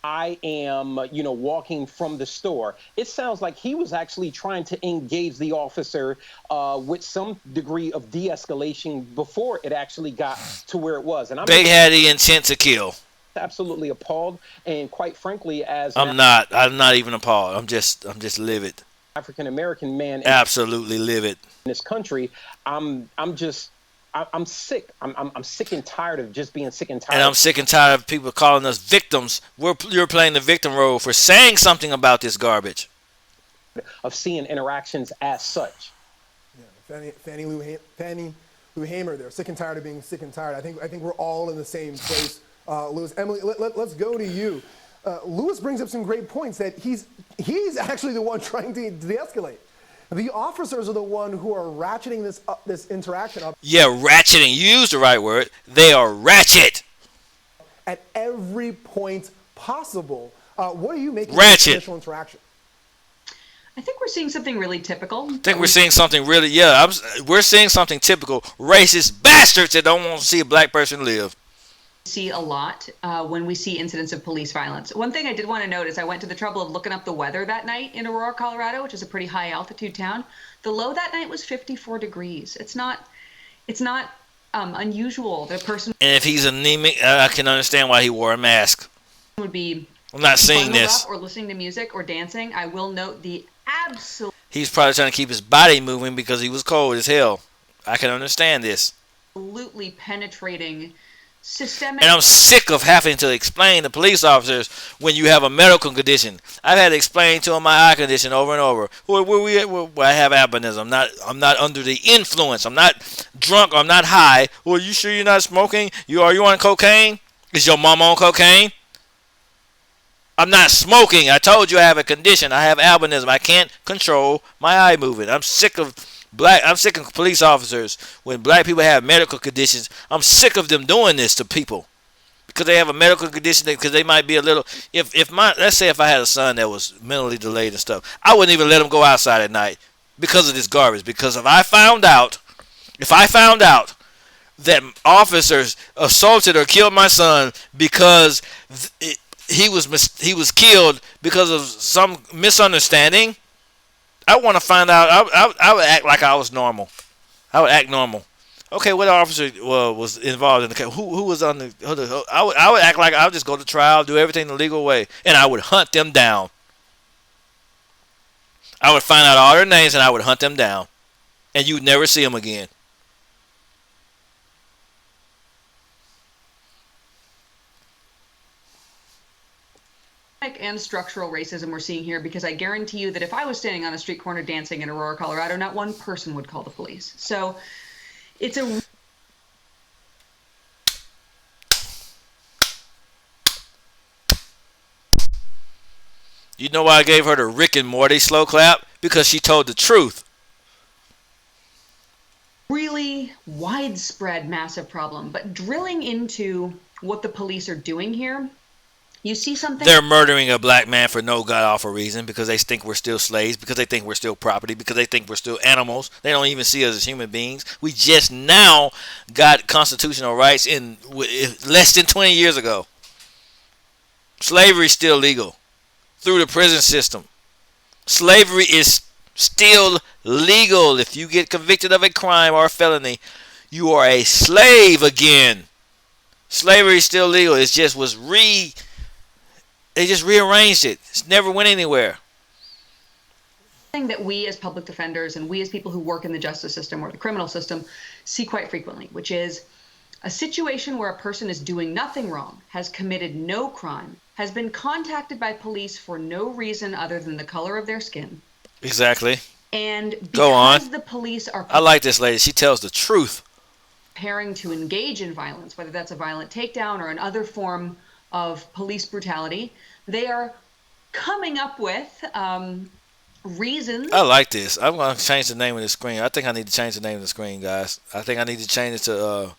I am, walking from the store. It sounds like he was actually trying to engage the officer with some degree of de-escalation before it actually got to where it was. And
They had the intent to kill.
Absolutely appalled, and quite frankly,
I'm not even appalled. I'm just livid.
African American man,
absolutely livid
in this country. I'm sick. I'm sick and tired of just being sick and tired.
And I'm sick and tired of people calling us victims. You're playing the victim role for saying something about this garbage.
Of seeing interactions as such.
Yeah, Fannie Lou Hamer there. Sick and tired of being sick and tired. I think we're all in the same place. Lewis, Emily, let's go to you. Lewis brings up some great points that he's actually the one trying to de-escalate. The officers are the one who are ratcheting this interaction up.
Yeah, ratcheting. You used the right word. They are ratchet.
At every point possible. What are you making
ratchet
of this initial interaction?
I think we're seeing something really typical.
We're seeing something typical. Racist bastards that don't want to see a black person live.
See a lot when we see incidents of police violence. One thing I did want to note is I went to the trouble of looking up the weather that night in Aurora, Colorado, which is a pretty high altitude town. The low that night was 54 degrees. It's not unusual. The person.
And if he's anemic, I can understand why he wore a mask.
Would be.
I'm not seeing this.
Or listening to music or dancing. I will note the absolute.
He's probably trying to keep his body moving because he was cold as hell. I can understand this.
Absolutely penetrating. Systemic.
And I'm sick of having to explain to police officers when you have a medical condition. I've had to explain to them my eye condition over and over. I have albinism. I'm not under the influence. I'm not drunk. I'm not high. Well, you sure you're not smoking? Are you on cocaine? Is your mom on cocaine? I'm not smoking. I told you I have a condition. I have albinism. I can't control my eye movement. I'm sick of police officers when black people have medical conditions. I'm sick of them doing this to people because they have a medical condition, because they might be a little. Let's say if I had a son that was mentally delayed and stuff, I wouldn't even let him go outside at night because of this garbage. Because if I found out that officers assaulted or killed my son because he was killed because of some misunderstanding, I want to find out. I would act like I was normal. I would act normal. Okay, what officer was involved in the case? Who was on the? I would act like I would just go to trial, do everything the legal way, and I would hunt them down. I would find out all their names and I would hunt them down, and you'd never see them again.
And structural racism we're seeing here, because I guarantee you that if I was standing on a street corner dancing in Aurora, Colorado, not one person would call the police. So it's a.
You know why I gave her the Rick and Morty slow clap? Because she told the truth.
Really widespread, massive problem. But drilling into what the police are doing here, you see something.
They're murdering a black man for no god awful reason, because they think we're still slaves, because they think we're still property, because they think we're still animals. They don't even see us as human beings. We just now got constitutional rights in less than 20 years ago. Slavery is still legal through the prison system. Slavery is still legal. If you get convicted of a crime or a felony, you are a slave again. Slavery is still legal. It just was they just rearranged it. It's never went anywhere.
Thing that we as public defenders and we as people who work in the justice system or the criminal system see quite frequently, which is a situation where a person is doing nothing wrong, has committed no crime, has been contacted by police for no reason other than the color of their skin.
Exactly.
And
Go on.
because the police are
I like this lady. She tells the truth.
preparing to engage in violence, whether that's a violent takedown or another form of police brutality, they are coming up with reasons.
I like this. I'm going to change the name of the screen. I think I need to change the name of the screen, guys. I think I need to change it to,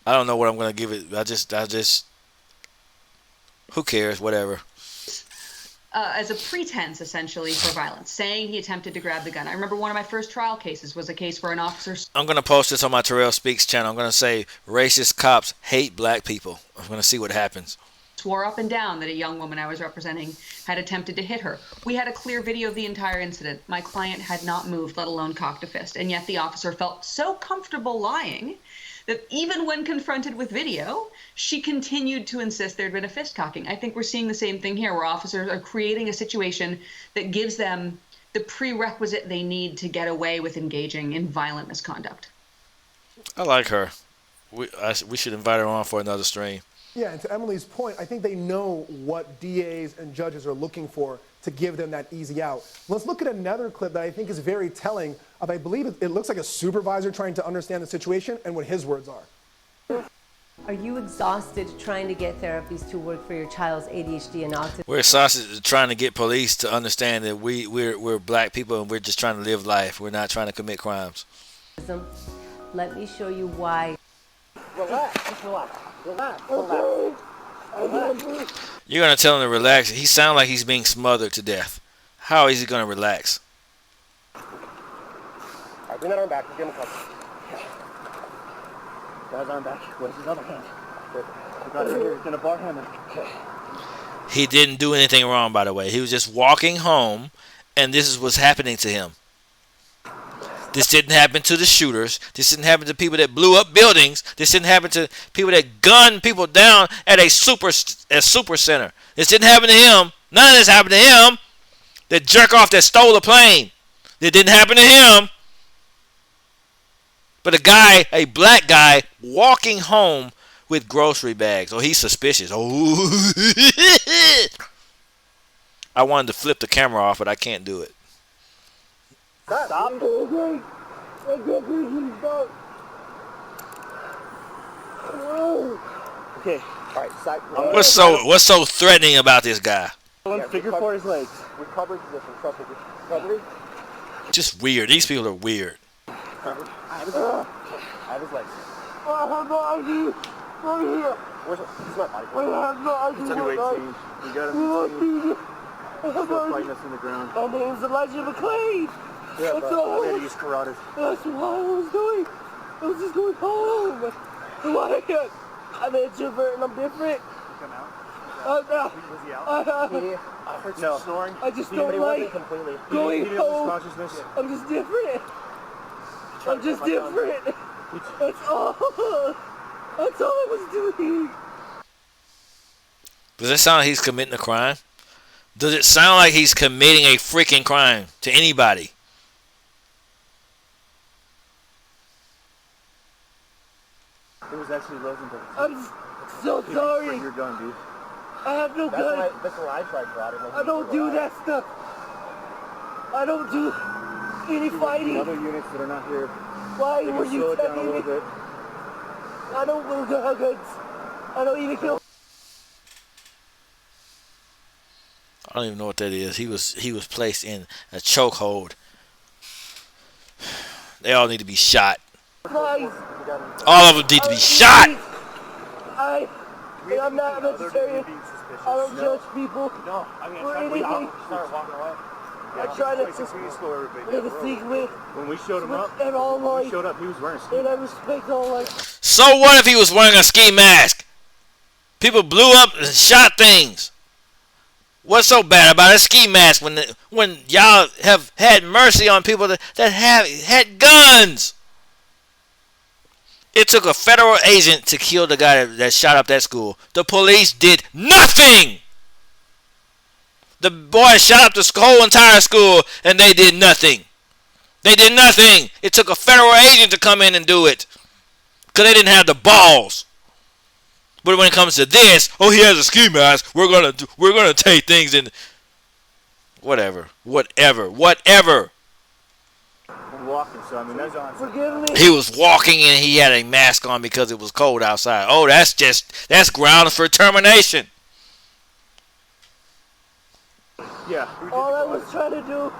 I don't know what I'm going to give it. I just, who cares? Whatever.
As a pretense, essentially, for violence, saying he attempted to grab the gun. I remember one of my first trial cases was a case where an officer
I'm going to post this on my Terrell Speaks channel. I'm going to say racist cops hate black people. I'm going to see what happens.
swore up and down that a young woman I was representing had attempted to hit her. We had a clear video of the entire incident. My client had not moved, let alone cocked a fist, and yet the officer felt so comfortable lying that even when confronted with video, she continued to insist there'd been a fist cocking. I think we're seeing the same thing here, where officers are creating a situation that gives them the prerequisite they need to get away with engaging in violent misconduct.
I like her. We should invite her on for another stream.
Yeah, and to Emily's point, I think they know what DAs and judges are looking for to give them that easy out. Let's look at another clip that I think is very telling of, I believe it looks like a supervisor trying to understand the situation and what his words are.
Are you exhausted trying to get therapies to work for your child's ADHD and autism?
We're exhausted trying to get police to understand that we're black people and we're just trying to live life. We're not trying to commit crimes.
Let me show you why.
Relax, just relax. Relax, relax.
You're going to tell him to relax. He sounds like he's being smothered to death. How is he going to relax?
All right, bring that arm back. Give him a couple. Got his arm back. Where's his other hand? We got it here. He's going to bar hammer. Okay.
He didn't do anything wrong, by the way. He was just walking home, and this is what's happening to him. This didn't happen to the shooters. This didn't happen to people that blew up buildings. This didn't happen to people that gunned people down at a super center. This didn't happen to him. None of this happened to him. That jerk off that stole a plane. It didn't happen to him. But a black guy, walking home with grocery bags. Oh, he's suspicious. Oh, I wanted to flip the camera off, but I can't do it.
Stop. Okay. All right. Side.
What's so threatening about this guy?
Figure for his legs. Recovery position. Recovery.
Just weird. These people are weird.
I have his legs. I have no ID. Right here. Where's my body? I have no ID. It's 218. We got him. He's still fighting us in the ground. My name's Elijah McLean. Yeah, that's all. I'm going to use carotid. That's what I was doing. I was just going home. Why? I'm an introvert and I'm different. Come out? No. Was he out? I heard some snoring. I just don't like going home. I'm just different. I'm just different. That's all. That's all I was doing.
Does it sound like he's committing a crime? Does it sound like he's committing a freaking crime to anybody?
It was actually Rosenberg.
I'm so sorry.
Bring your gun, dude.
I have no gun.
That's why I tried karate.
I don't do that stuff. I don't do any fighting.
Other units that are not here.
Why were you
slow it down a
telling
little
me?
bit.
I don't do guns. I don't even kill.
I don't even know what that is. He was placed in a chokehold. They all need to be shot.
Guys,
All of them need to be shot.
I'm not a vegetarian. I don't judge people for anything. I try to live a secret.
When we showed him up,
and all life.
he was wearing a ski
And I respect all life.
So what if he was wearing a ski mask? People blew up and shot things. What's so bad about a ski mask when y'all have had mercy on people that have had guns? It took a federal agent to kill the guy that shot up that school. The police did nothing. The boys shot up the whole entire school, and they did nothing. They did nothing. It took a federal agent to come in and do it because they didn't have the balls. But when it comes to this, oh, he has a ski mask. We're gonna take things in. Whatever.
Walking, so I mean that's on. Forgive me.
He was walking and he had a mask on because it was cold outside. Oh, that's grounds for termination.
Yeah.
All I was trying to do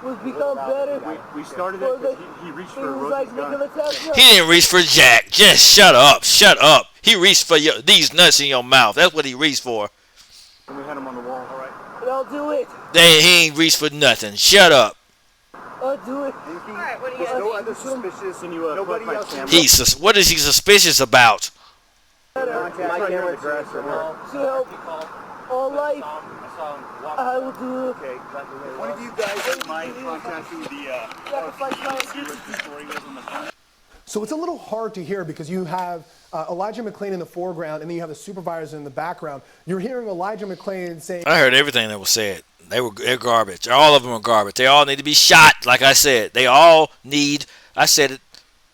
was become better.
We started it because he reached for Rosie's gun.
He didn't reach for Jack. Just shut up. He reached for these nuts in your mouth. That's what he reached for.
And we had him on the wall. All right.
I'll do it.
He ain't reached for nothing. Shut up.
I'll do it.
All right, what do you no other suspicious and you nobody else.
What is he suspicious about?
All life, I will do.
Okay. One of you guys might contact you with the
So it's a little hard to hear because you have Elijah McClain in the foreground and then you have the supervisor in the background. You're hearing Elijah McClain saying...
I heard everything that was said. They're garbage. All of them are garbage. They all need to be shot, like I said. They all need... I said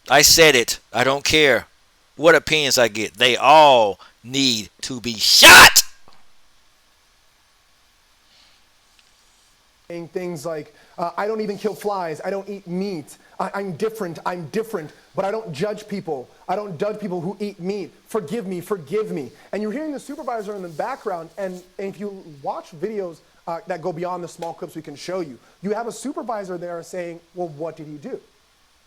it. I don't care what opinions I get. They all need to be shot!
Things like, I don't even kill flies. I don't eat meat. I'm different, but I don't judge people. I don't judge people who eat meat. Forgive me. And you're hearing the supervisor in the background, and if you watch videos that go beyond the small clips we can show you, you have a supervisor there saying, well, what did he do?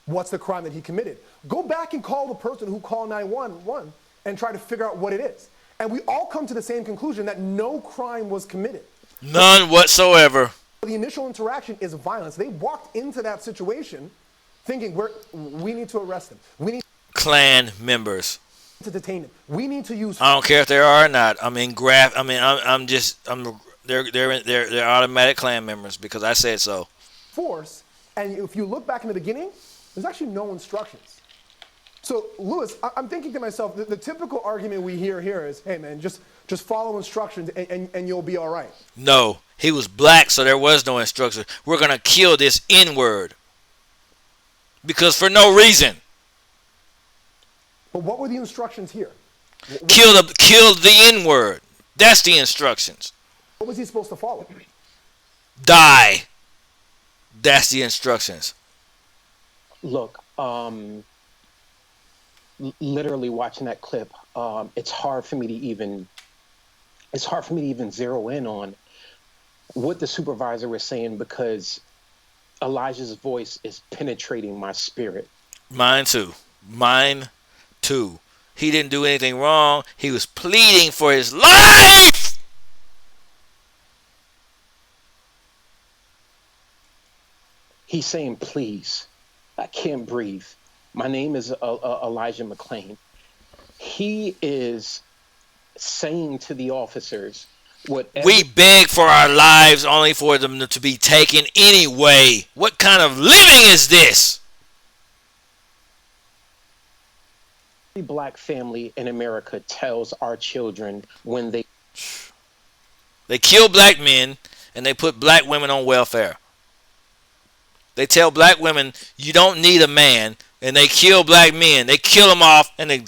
What's the crime that he committed? Go back and call the person who called 911 and try to figure out what it is. And we all come to the same conclusion that no crime was committed.
None whatsoever.
The initial interaction is violence. They walked into that situation thinking we need to arrest him. We need
Klan members
to detain him. We need to use.
I don't care if they are or not. They're automatic Klan members because I said so.
Force, and if you look back in the beginning, there's actually no instructions. So, Lewis, I'm thinking to myself, the typical argument we hear here is, hey, man, just follow instructions and you'll be all right.
No, he was black, so there was no instruction. We're going to kill this N-word. Because for no reason.
But what were the instructions here?
Kill the N-word. That's the instructions.
What was he supposed to follow?
Die. That's the instructions.
Look, literally watching that clip, it's hard for me to even zero in on what the supervisor was saying because Elijah's voice is penetrating my spirit.
Mine too. He didn't do anything wrong. He was pleading for his life.
He's saying, please, I can't breathe. My name is Elijah McClain. He is saying to the officers,
we beg for our lives only for them to be taken anyway. What kind of living is this?
Every black family in America tells our children when they
kill black men and they put black women on welfare. They tell black women you don't need a man, and they kill black men. They kill them off and they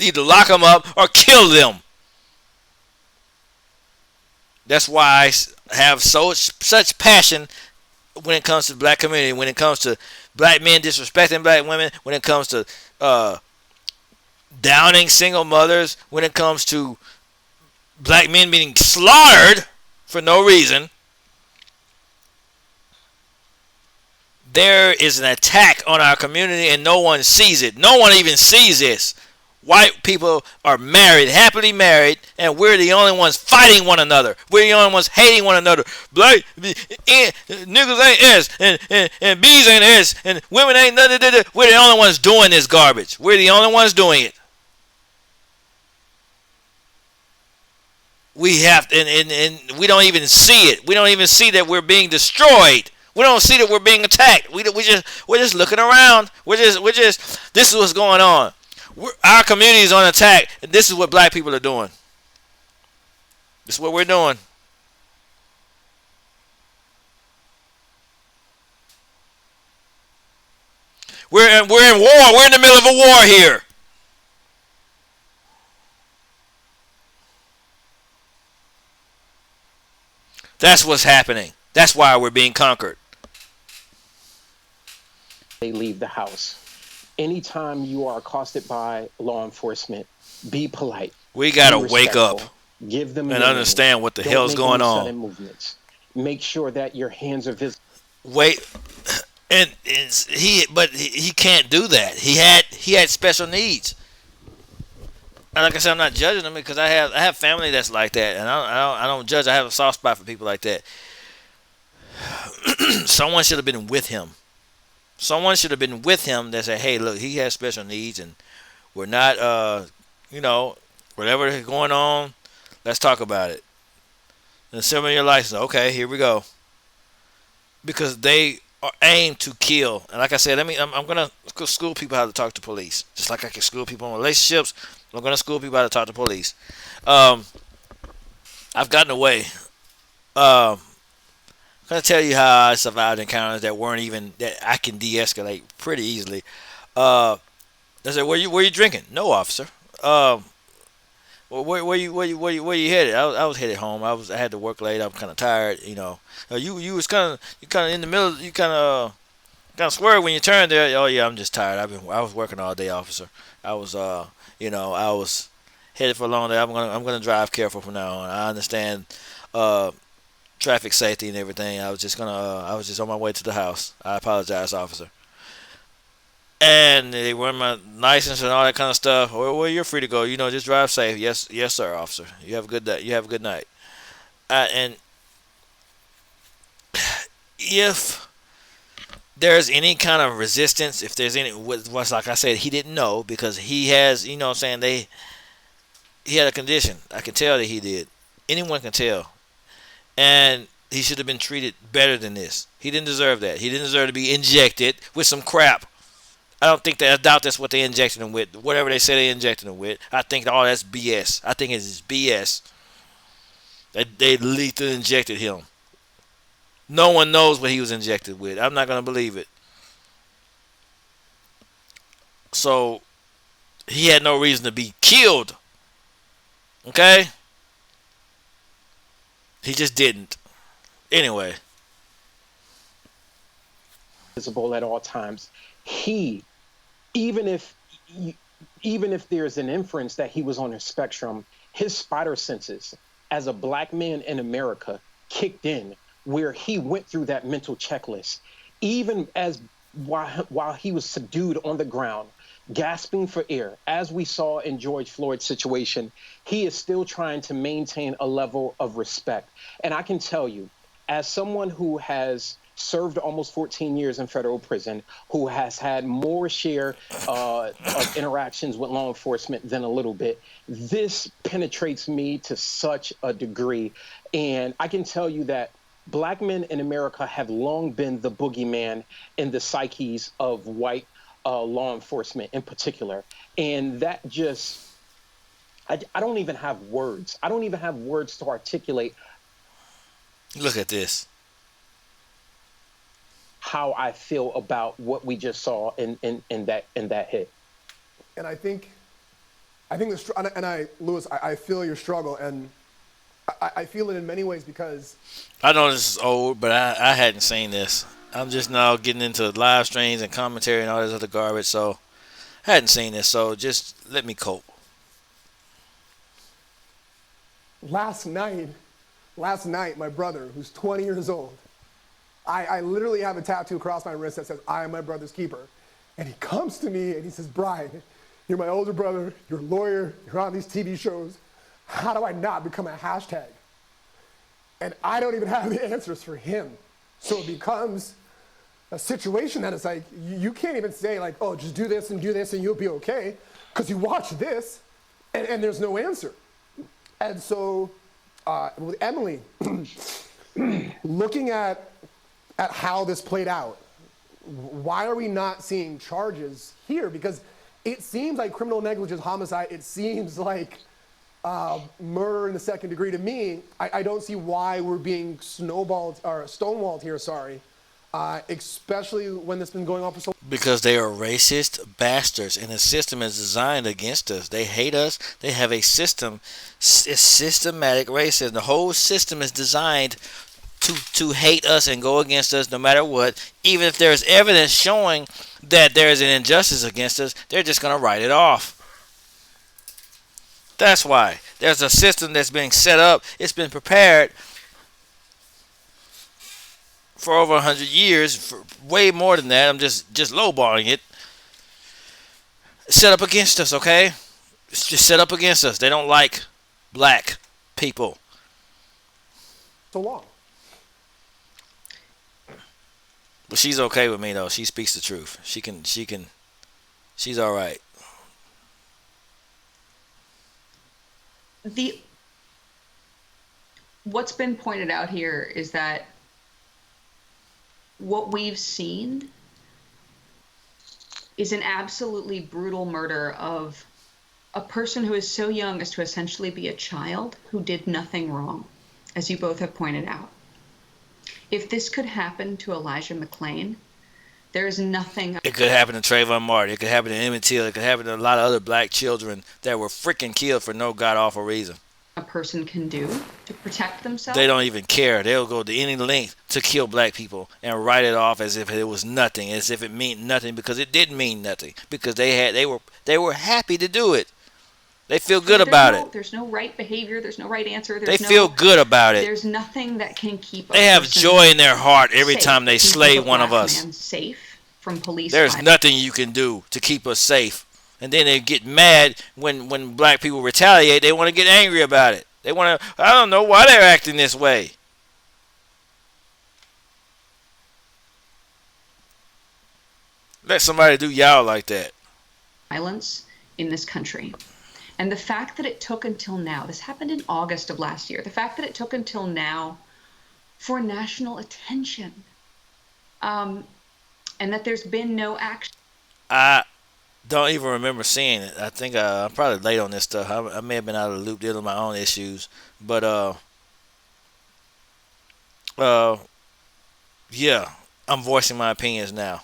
either lock them up or kill them. That's why I have such passion when it comes to the black community, when it comes to black men disrespecting black women, when it comes to downing single mothers, when it comes to black men being slaughtered for no reason. There is an attack on our community and no one sees it. No one even sees this. White people are married, happily married, and we're the only ones fighting one another. We're the only ones hating one another. Black niggas ain't S, and B's ain't S, and women ain't nothing. We're the only ones doing this garbage. We're the only ones doing it. We have, and we don't even see it. We don't even see that we're being destroyed. We don't see that we're being attacked. We're just looking around. We're just. This is what's going on. Our community is on attack, and this is what black people are doing. This is what we're doing. We're in war. We're in the middle of a war here. That's what's happening. That's why we're being conquered.
They leave the house. Anytime you are accosted by law enforcement, be polite.
We gotta
be
wake up
respectful, give them
and
your
understand
name.
what the
Don't
hell's
make
going
any
on.
sudden movements. Make sure that your hands are visible.
Wait, and he can't do that. He had special needs. And like I said, I'm not judging him because I have family that's like that, and I don't judge. I have a soft spot for people like that. Someone should have been with him. Someone should have been with him that said, "Hey, look, he has special needs, and we're not, whatever is going on. Let's talk about it." And send me your license. Okay, here we go. Because they are aimed to kill. And like I said, I'm gonna school people how to talk to police, just like I can school people on relationships. I'm gonna school people how to talk to police. I've gotten away. I'm gonna tell you how I survived encounters that weren't even that I can de-escalate pretty easily. They said, "Where you drinking?" "No, officer." Well, where you headed? I was headed home. I had to work late. I'm kind of tired. You was kind of in the middle. You kind of swerved when you turned there. Oh yeah, I'm just tired. I was working all day, officer. I was I was headed for a long day. I'm gonna drive careful from now on. I understand traffic safety and everything. I was just on my way to the house. I apologize, officer. And they run my license and all that kind of stuff. Well, you're free to go. Just drive safe. Yes, sir, officer. You have a good day. You have a good night. And if there's any kind of resistance, if there's any, was like I said, he didn't know because he has, he had a condition. I can tell that he did. Anyone can tell. And he should have been treated better than this. He didn't deserve that. He didn't deserve to be injected with some crap. I doubt that's what they injected him with. Whatever they say they injected him with, I think all that's BS. I think it's BS. They lethally injected him. No one knows what he was injected with. I'm not going to believe it. So, he had no reason to be killed. Okay? He just didn't. Anyway.
Visible at all times. Even if there's an inference that he was on a spectrum, his spider senses as a black man in America kicked in where he went through that mental checklist. Even while he was subdued on the ground, gasping for air, as we saw in George Floyd's situation, he is still trying to maintain a level of respect. And I can tell you, as someone who has served almost 14 years in federal prison, who has had more share of interactions with law enforcement than a little bit, this penetrates me to such a degree. And I can tell you that black men in America have long been the boogeyman in the psyches of white law enforcement in particular. And that just, I don't even have words. I don't even have words to articulate.
Look at this.
How I feel about what we just saw in that hit.
And I think Lewis, I feel your struggle, and I feel it in many ways because
I know this is old, but I hadn't seen this. I'm just now getting into live streams and commentary and all this other garbage, so I hadn't seen this. So just let me cope.
Last night, my brother, who's 20 years old, I literally have a tattoo across my wrist that says, "I am my brother's keeper." And he comes to me and he says, "Brian, you're my older brother, you're a lawyer, you're on these TV shows. How do I not become a hashtag?" And I don't even have the answers for him. So it becomes a situation that is like, you can't even say like, "Oh, just do this and you'll be okay." Because you watch this and there's no answer. And so with Emily, looking at how this played out, why are we not seeing charges here? Because it seems like criminal negligence, homicide, it seems like murder in the second degree to me. I don't see why we're being stonewalled here, especially when it's been going on for so long.
Because they are racist bastards, and the system is designed against us. They hate us. They have a system. It's systematic racism. The whole system is designed to hate us and go against us no matter what. Even if there's evidence showing that there is an injustice against us, they're just going to write it off. That's why. There's a system that's being set up. It's been prepared for over 100 years, for way more than that. I'm just lowballing it. Set up against us, okay? It's just set up against us. They don't like black people.
So long.
But she's okay with me though. She speaks the truth. She's all right.
What's been pointed out here is that what we've seen is an absolutely brutal murder of a person who is so young as to essentially be a child who did nothing wrong, as you both have pointed out. If this could happen to Elijah McClain, there is nothing.
It could happen to Trayvon Martin. It could happen to Emmett Till. It could happen to a lot of other black children that were freaking killed for no god-awful reason.
A person can do to protect themselves.
They don't even care. They'll go to any length to kill black people and write it off as if it was nothing, as if it meant nothing, because it didn't mean nothing. Because they were happy to do it. They feel good about it.
There's no right behavior. There's no right answer.
They feel good about it.
There's nothing that can keep.
They have joy in their heart every time they slay one of us.
Safe from police.
There's nothing you can do to keep us safe. And then they get mad when black people retaliate. They want to get angry about it. They want to. I don't know why they're acting this way. Let somebody do y'all like that.
Violence in this country. And the fact that it took until now, this happened in August of last year, the fact that it took until now for national attention, and that there's been no action.
I don't even remember seeing it. I think I'm probably late on this stuff. I may have been out of the loop dealing with my own issues. But, yeah, I'm voicing my opinions now.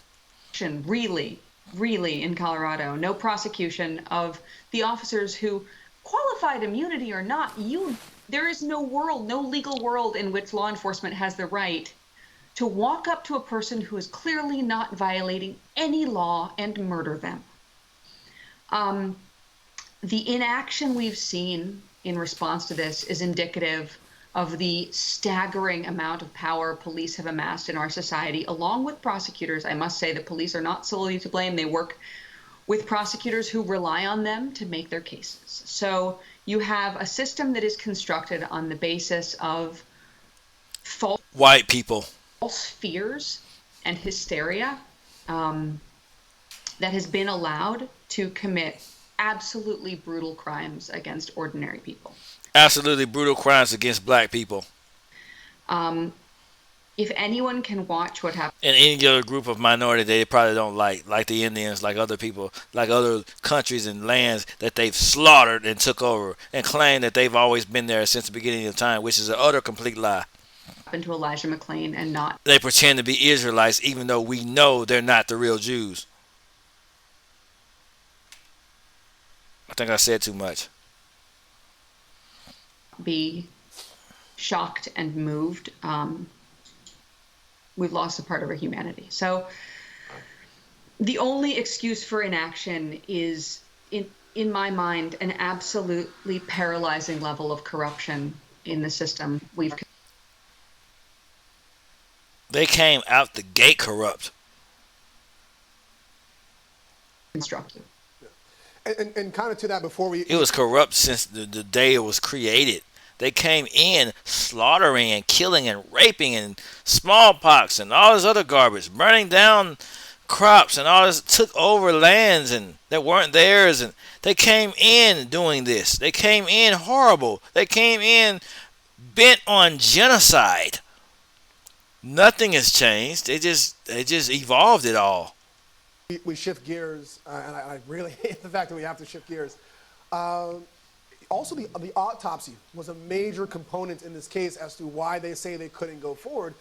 Really in Colorado, no prosecution of the officers who, qualified immunity or not, there is no legal world in which law enforcement has the right to walk up to a person who is clearly not violating any law and murder them. The inaction we've seen in response to this is indicative of the staggering amount of power police have amassed in our society, along with prosecutors. I must say the police are not solely to blame. They work with prosecutors who rely on them to make their cases. So you have a system that is constructed on the basis of false
white people,
false fears and hysteria that has been allowed to commit absolutely brutal crimes against ordinary people.
Absolutely brutal crimes against black people.
If anyone can watch what happened
in any other group of minority, they probably don't like the Indians, like other people, like other countries and lands that they've slaughtered and took over, and claim that they've always been there since the beginning of time, which is an utter complete lie.
Happened to Elijah McClain and not.
They pretend to be Israelites, even though we know they're not the real Jews. I think I said too much.
Be shocked and moved. We've lost a part of our humanity. So the only excuse for inaction is, in my mind, an absolutely paralyzing level of corruption in the system.
They came out the gate corrupt.
Constructive.
And kind of to that, before we...
It was corrupt since the day it was created. They came in slaughtering and killing and raping and smallpox and all this other garbage, burning down crops and all this, took over lands and that weren't theirs. And they came in doing this. They came in horrible. They came in bent on genocide. Nothing has changed. They just evolved it all.
We shift gears, and I really hate the fact that we have to shift gears. Also, the autopsy was a major component in this case as to why they say they couldn't go forward.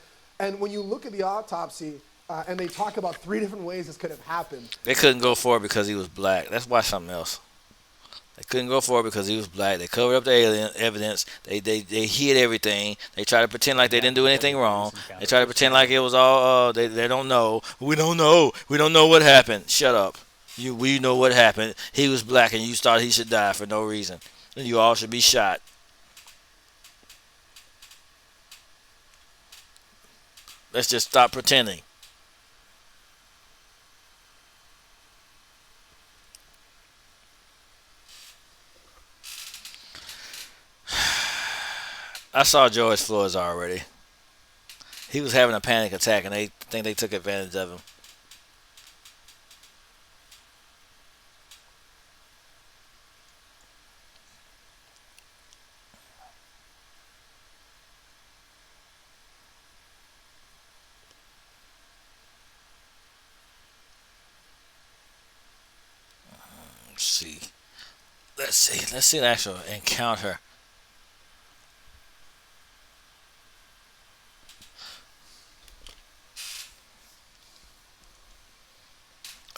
And when you look at the autopsy, and they talk about 3 different ways this could have happened.
They couldn't go for it because he was black. That's why something else. They couldn't go for it because he was black. They covered up the alien evidence. They hid everything. They tried to pretend like they didn't do anything wrong. They tried to pretend like it was all. They don't know. We don't know. We don't know what happened. Shut up. We know what happened. He was black, and you thought he should die for no reason. And you all should be shot. Let's just stop pretending. I saw George Floyd's already. He was having a panic attack, and they think they took advantage of him. Let's see an actual encounter.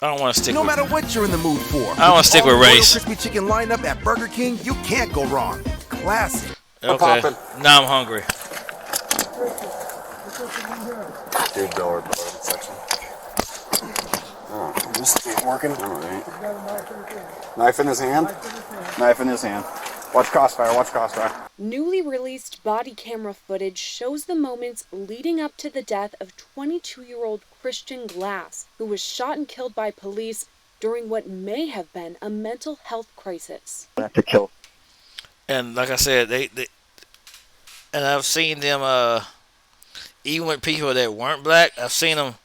I don't want to stick
No
with
matter what you're in the mood for.
I don't want to stick with race.
Crispy chicken lineup at Burger King, you can't go wrong. Classic.
Okay. Now I'm hungry.
Dude, door section. Oh, this ain't working. All right. Knife in his hand. Knife in his hand. Watch crossfire. Watch crossfire.
Newly released body camera footage shows the moments leading up to the death of 22-year-old Christian Glass, who was shot and killed by police during what may have been a mental health crisis.
To kill. And like I said, they and I've seen them even with people that weren't black. I've seen them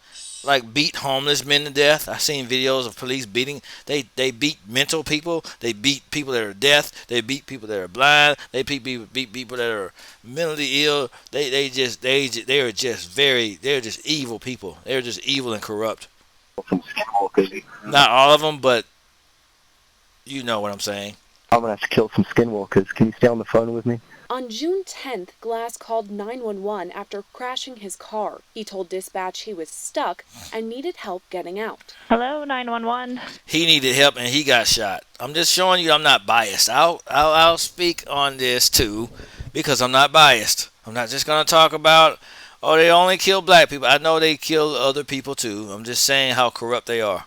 like beat homeless men to death. I've seen videos of police beating. They beat mental people. They beat people that are deaf. They beat people that are blind. They beat people that are mentally ill. They're just evil people. They're just evil and corrupt. Not all of them, but you know what I'm saying.
I'm gonna have to kill some skinwalkers. Can you stay on the phone with me?
On June 10th, Glass called 911 after crashing his car. He told dispatch he was stuck and needed help getting out.
Hello, 911.
He needed help and he got shot. I'm just showing you I'm not biased. I'll speak on this too because I'm not biased. I'm not just gonna talk about they only kill black people. I know they kill other people too. I'm just saying how corrupt they are.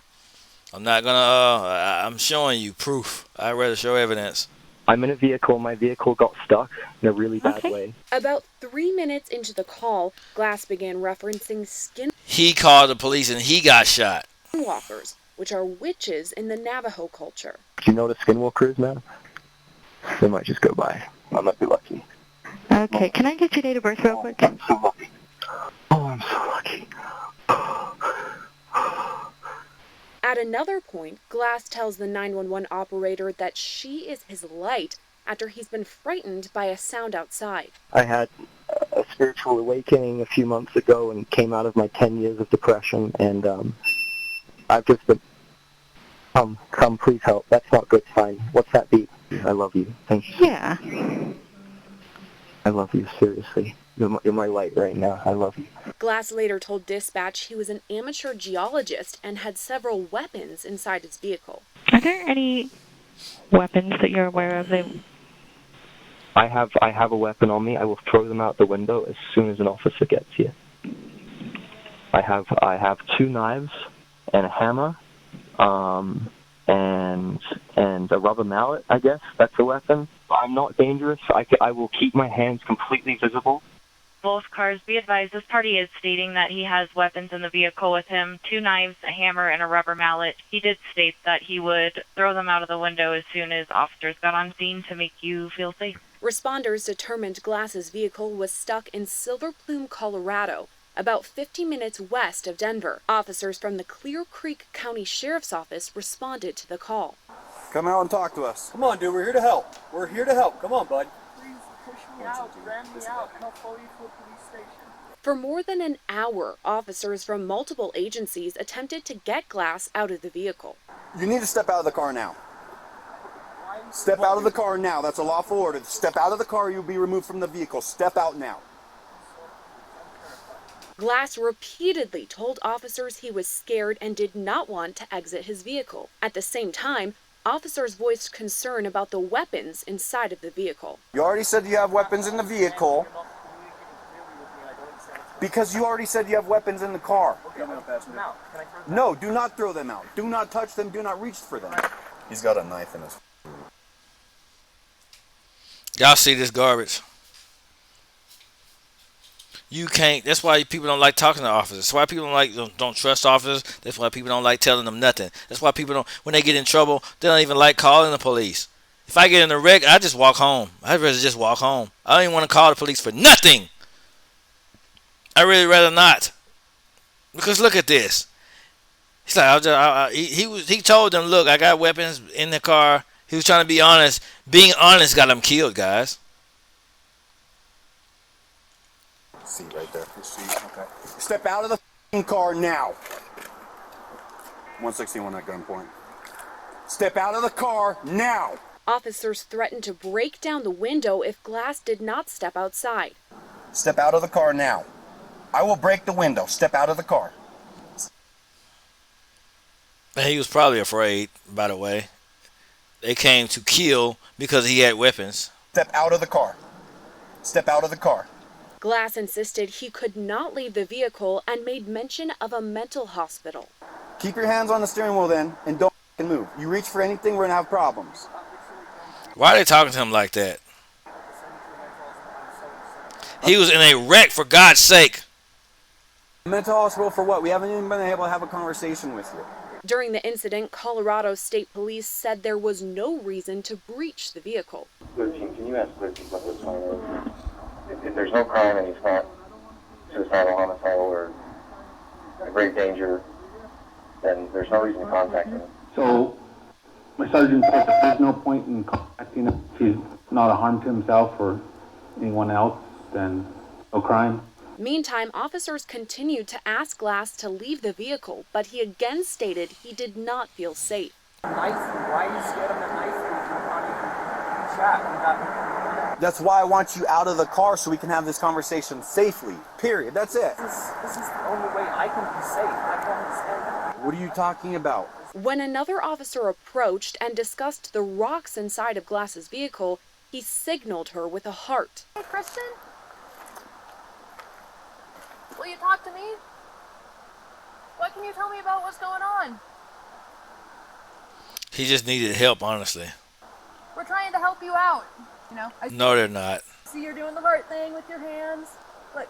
I'm not gonna. I'm showing you proof. I'd rather show evidence.
I'm in a vehicle. My vehicle got stuck in a really bad way.
About 3 minutes into the call, Glass began referencing
He called the police and he got shot.
skinwalkers, which are witches in the Navajo culture.
Do you know what a skinwalker is, man? They might just go by. I might be lucky.
Okay, can I get your date of birth real quick?
I'm so lucky. Oh, I'm so lucky.
At another point, Glass tells the 911 operator that she is his light after he's been frightened by a sound outside.
I had a spiritual awakening a few months ago and came out of my 10 years of depression, and I've just been... Come, please help. That's not good. Fine. What's that beat? I love you. Thank you.
Yeah.
I love you, seriously. You're my light right now. I love you.
Glass later told dispatch he was an amateur geologist and had several weapons inside his vehicle.
Are there any weapons that you're aware of?
I have a weapon on me. I will throw them out the window as soon as an officer gets here. I have 2 knives and a hammer, and a rubber mallet. I guess that's a weapon. I'm not dangerous. I will keep my hands completely visible.
Both cars, be advised, this party is stating that he has weapons in the vehicle with him, 2 knives, a hammer, and a rubber mallet. He did state that he would throw them out of the window as soon as officers got on scene to make you feel safe.
Responders determined Glass's vehicle was stuck in Silver Plume, Colorado, about 50 minutes west of Denver. Officers from the Clear Creek County Sheriff's Office responded to the call.
Come out and talk to us.
Come on, dude. We're here to help. We're here to help. Come on, bud.
Please push me out, ram me out, and I'll follow you to a police station.
For more than an hour, officers from multiple agencies attempted to get Glass out of the vehicle.
You need to step out of the car now. Step out of the car now. That's a lawful order. Step out of the car. You'll be removed from the vehicle. Step out now.
Glass repeatedly told officers he was scared and did not want to exit his vehicle. At the same time, officers voiced concern about the weapons inside of the vehicle.
You already said you have weapons in the vehicle. Because you already said you have weapons in the car. No, do not throw them out. Do not touch them. Do not reach for them. He's got a knife in his...
Y'all see this garbage? You can't. That's why people don't like talking to officers. That's why people don't trust officers. That's why people don't like telling them nothing. That's why people don't, when they get in trouble, they don't even like calling the police. If I get in a wreck, I just walk home. I'd rather just walk home. I don't even want to call the police for nothing. I really rather not. Because look at this. He's like, he told them, look, I got weapons in the car. He was trying to be honest. Being honest got him killed, guys.
See right there. Okay. Step out of the car now. 161 at gunpoint. Step out of the car now.
Officers threatened to break down the window if Glass did not step outside.
Step out of the car now. I will break the window. Step out of the car.
And he was probably afraid, by the way. They came to kill because he had weapons.
Step out of the car. Step out of the car.
Glass insisted he could not leave the vehicle and made mention of a mental hospital.
Keep your hands on the steering wheel then, and don't move. You reach for anything, we're going to have problems.
Why are they talking to him like that? He was in a wreck, for God's sake.
Mental hospital for what? We haven't even been able to have a conversation with you.
During the incident, Colorado State Police said there was no reason to breach the vehicle.
13, can you ask 13 what this fine is? If there's no crime and he's not suicidal, homicidal, or a great danger, then there's no reason to contact him.
So, my sergeant said that there's no point in contacting him if he's not a harm to himself or anyone else, then no crime.
Meantime, officers continued to ask Glass to leave the vehicle, but he again stated he did not feel safe.
Why are you scared of the knife? Chat.
That's why I want you out of the car so we can have this conversation safely. Period. That's it.
This is the only way I can be safe. I don't understand that.
What are you talking about?
When another officer approached and discussed the rocks inside of Glass's vehicle, he signaled her with a heart.
Hey, Kristen? Will you talk to me? What can you tell me about what's going on?
He just needed help, honestly.
We're trying to help you out. You know?
No, they're not.
See, you're doing the heart thing with your hands. Look,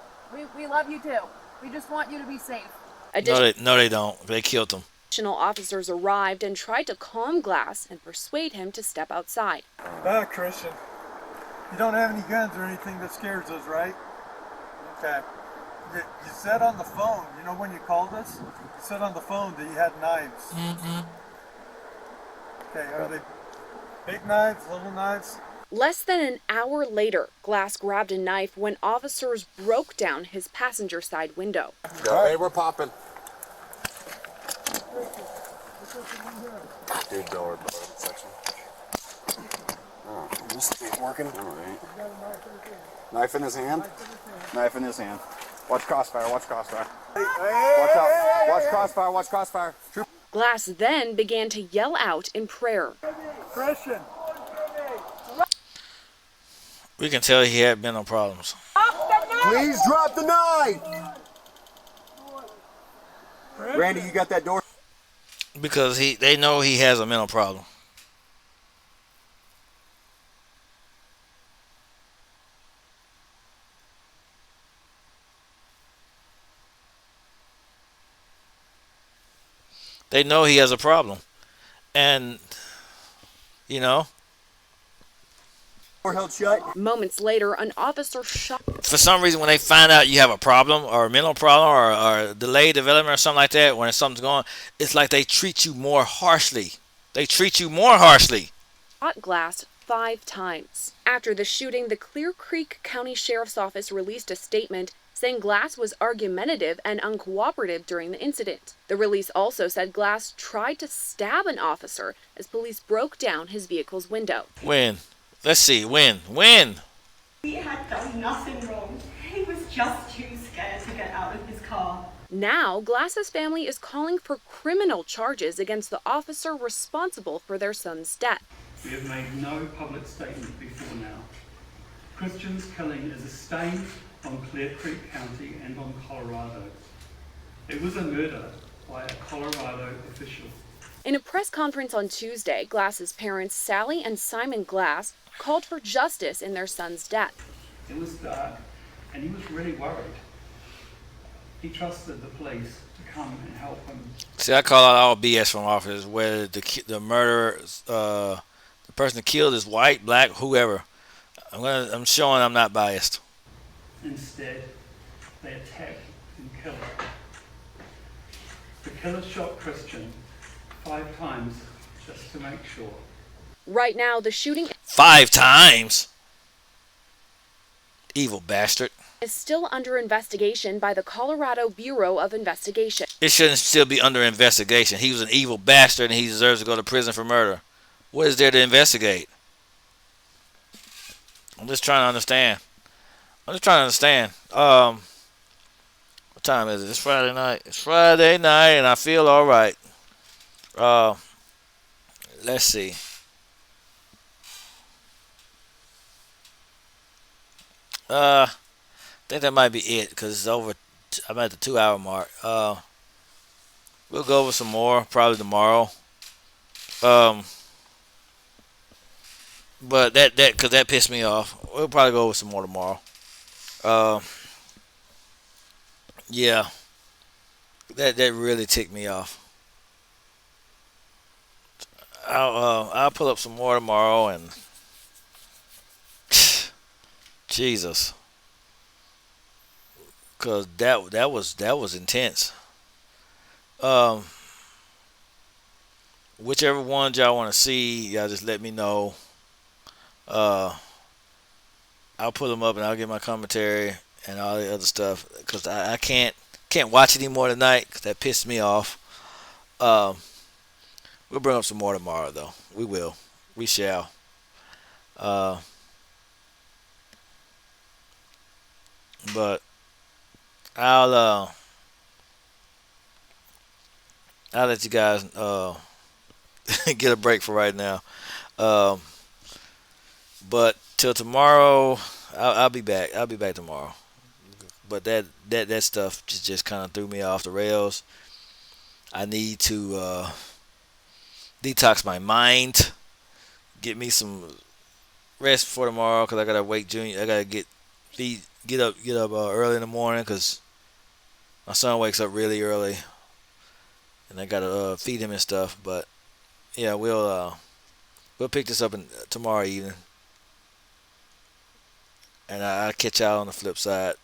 we love you too. We just want you to be safe.
No, they don't. They killed him.
Additional officers arrived and tried to calm Glass and persuade him to step outside.
Christian, you don't have any guns or anything that scares us, right? Okay. You said on the phone, you know when you called us? You said on the phone that you had knives. Okay, are they big knives, little knives?
Less than an hour later, Glass grabbed a knife when officers broke down his passenger side window.
Hey, we're popping. Dude, door section. Oh, this ain't working. All right. Knife in his hand. Knife in his hand. Watch crossfire. Watch crossfire. Watch out. Watch crossfire. Watch crossfire.
Glass then began to yell out in prayer.
Christian.
We can tell he had mental problems.
Please drop the knife. Randy, you got that door?
Because they know he has a mental problem. They know he has a problem. And, you know.
Door held shut.
Moments later, an officer shot.
For some reason, when they find out you have a problem or a mental problem or delayed development or something like that, when something's going on, it's like they treat you more harshly. They treat you more harshly.
Shot Glass 5 times. After the shooting, the Clear Creek County Sheriff's Office released a statement saying Glass was argumentative and uncooperative during the incident. The release also said Glass tried to stab an officer as police broke down his vehicle's window.
When? Let's see. When?
He had done nothing wrong. He was just using
guy to get out of his car.
Now, Glass's family is calling for criminal charges against the officer responsible for their son's death.
We have made no public statement before now. Christian's killing is a stain on Clear Creek County and on Colorado. It was a murder by a Colorado official.
In a press conference on Tuesday, Glass's parents, Sally and Simon Glass, called for justice in their son's death.
It was dark, and he was really worried. He trusted the police to come and help him.
See, I call out all BS from officers, whether the murderer, the person that killed is white, black, whoever. I'm showing I'm not biased.
Instead, they attacked and killed. The killer shot Christian 5 times just to make sure.
Right now, the shooting
5 times? Evil bastard.
is still under investigation by the Colorado Bureau of Investigation.
It shouldn't still be under investigation. He was an evil bastard and he deserves to go to prison for murder. What is there to investigate? I'm just trying to understand. What time is it? It's Friday night. It's Friday night and I feel alright. Let's see. I think that might be it because it's over. I'm at the 2-hour mark. We'll go over some more probably tomorrow. But that because that pissed me off. We'll probably go over some more tomorrow. Yeah, that really ticked me off. I'll pull up some more tomorrow and Jesus, cause that was intense. Whichever ones y'all want to see, y'all just let me know. I'll put them up and I'll get my commentary and all the other stuff because I can't watch anymore tonight because that pissed me off. We'll bring up some more tomorrow though. We will. We shall. But I'll let you guys get a break for right now. But till tomorrow, I'll be back. I'll be back tomorrow. But that stuff just kind of threw me off the rails. I need to detox my mind, get me some rest for tomorrow because I gotta wake Junior. I gotta get up early in the morning because my son wakes up really early, and I gotta feed him and stuff. But yeah, we'll pick this up tomorrow evening, and I'll catch y'all on the flip side.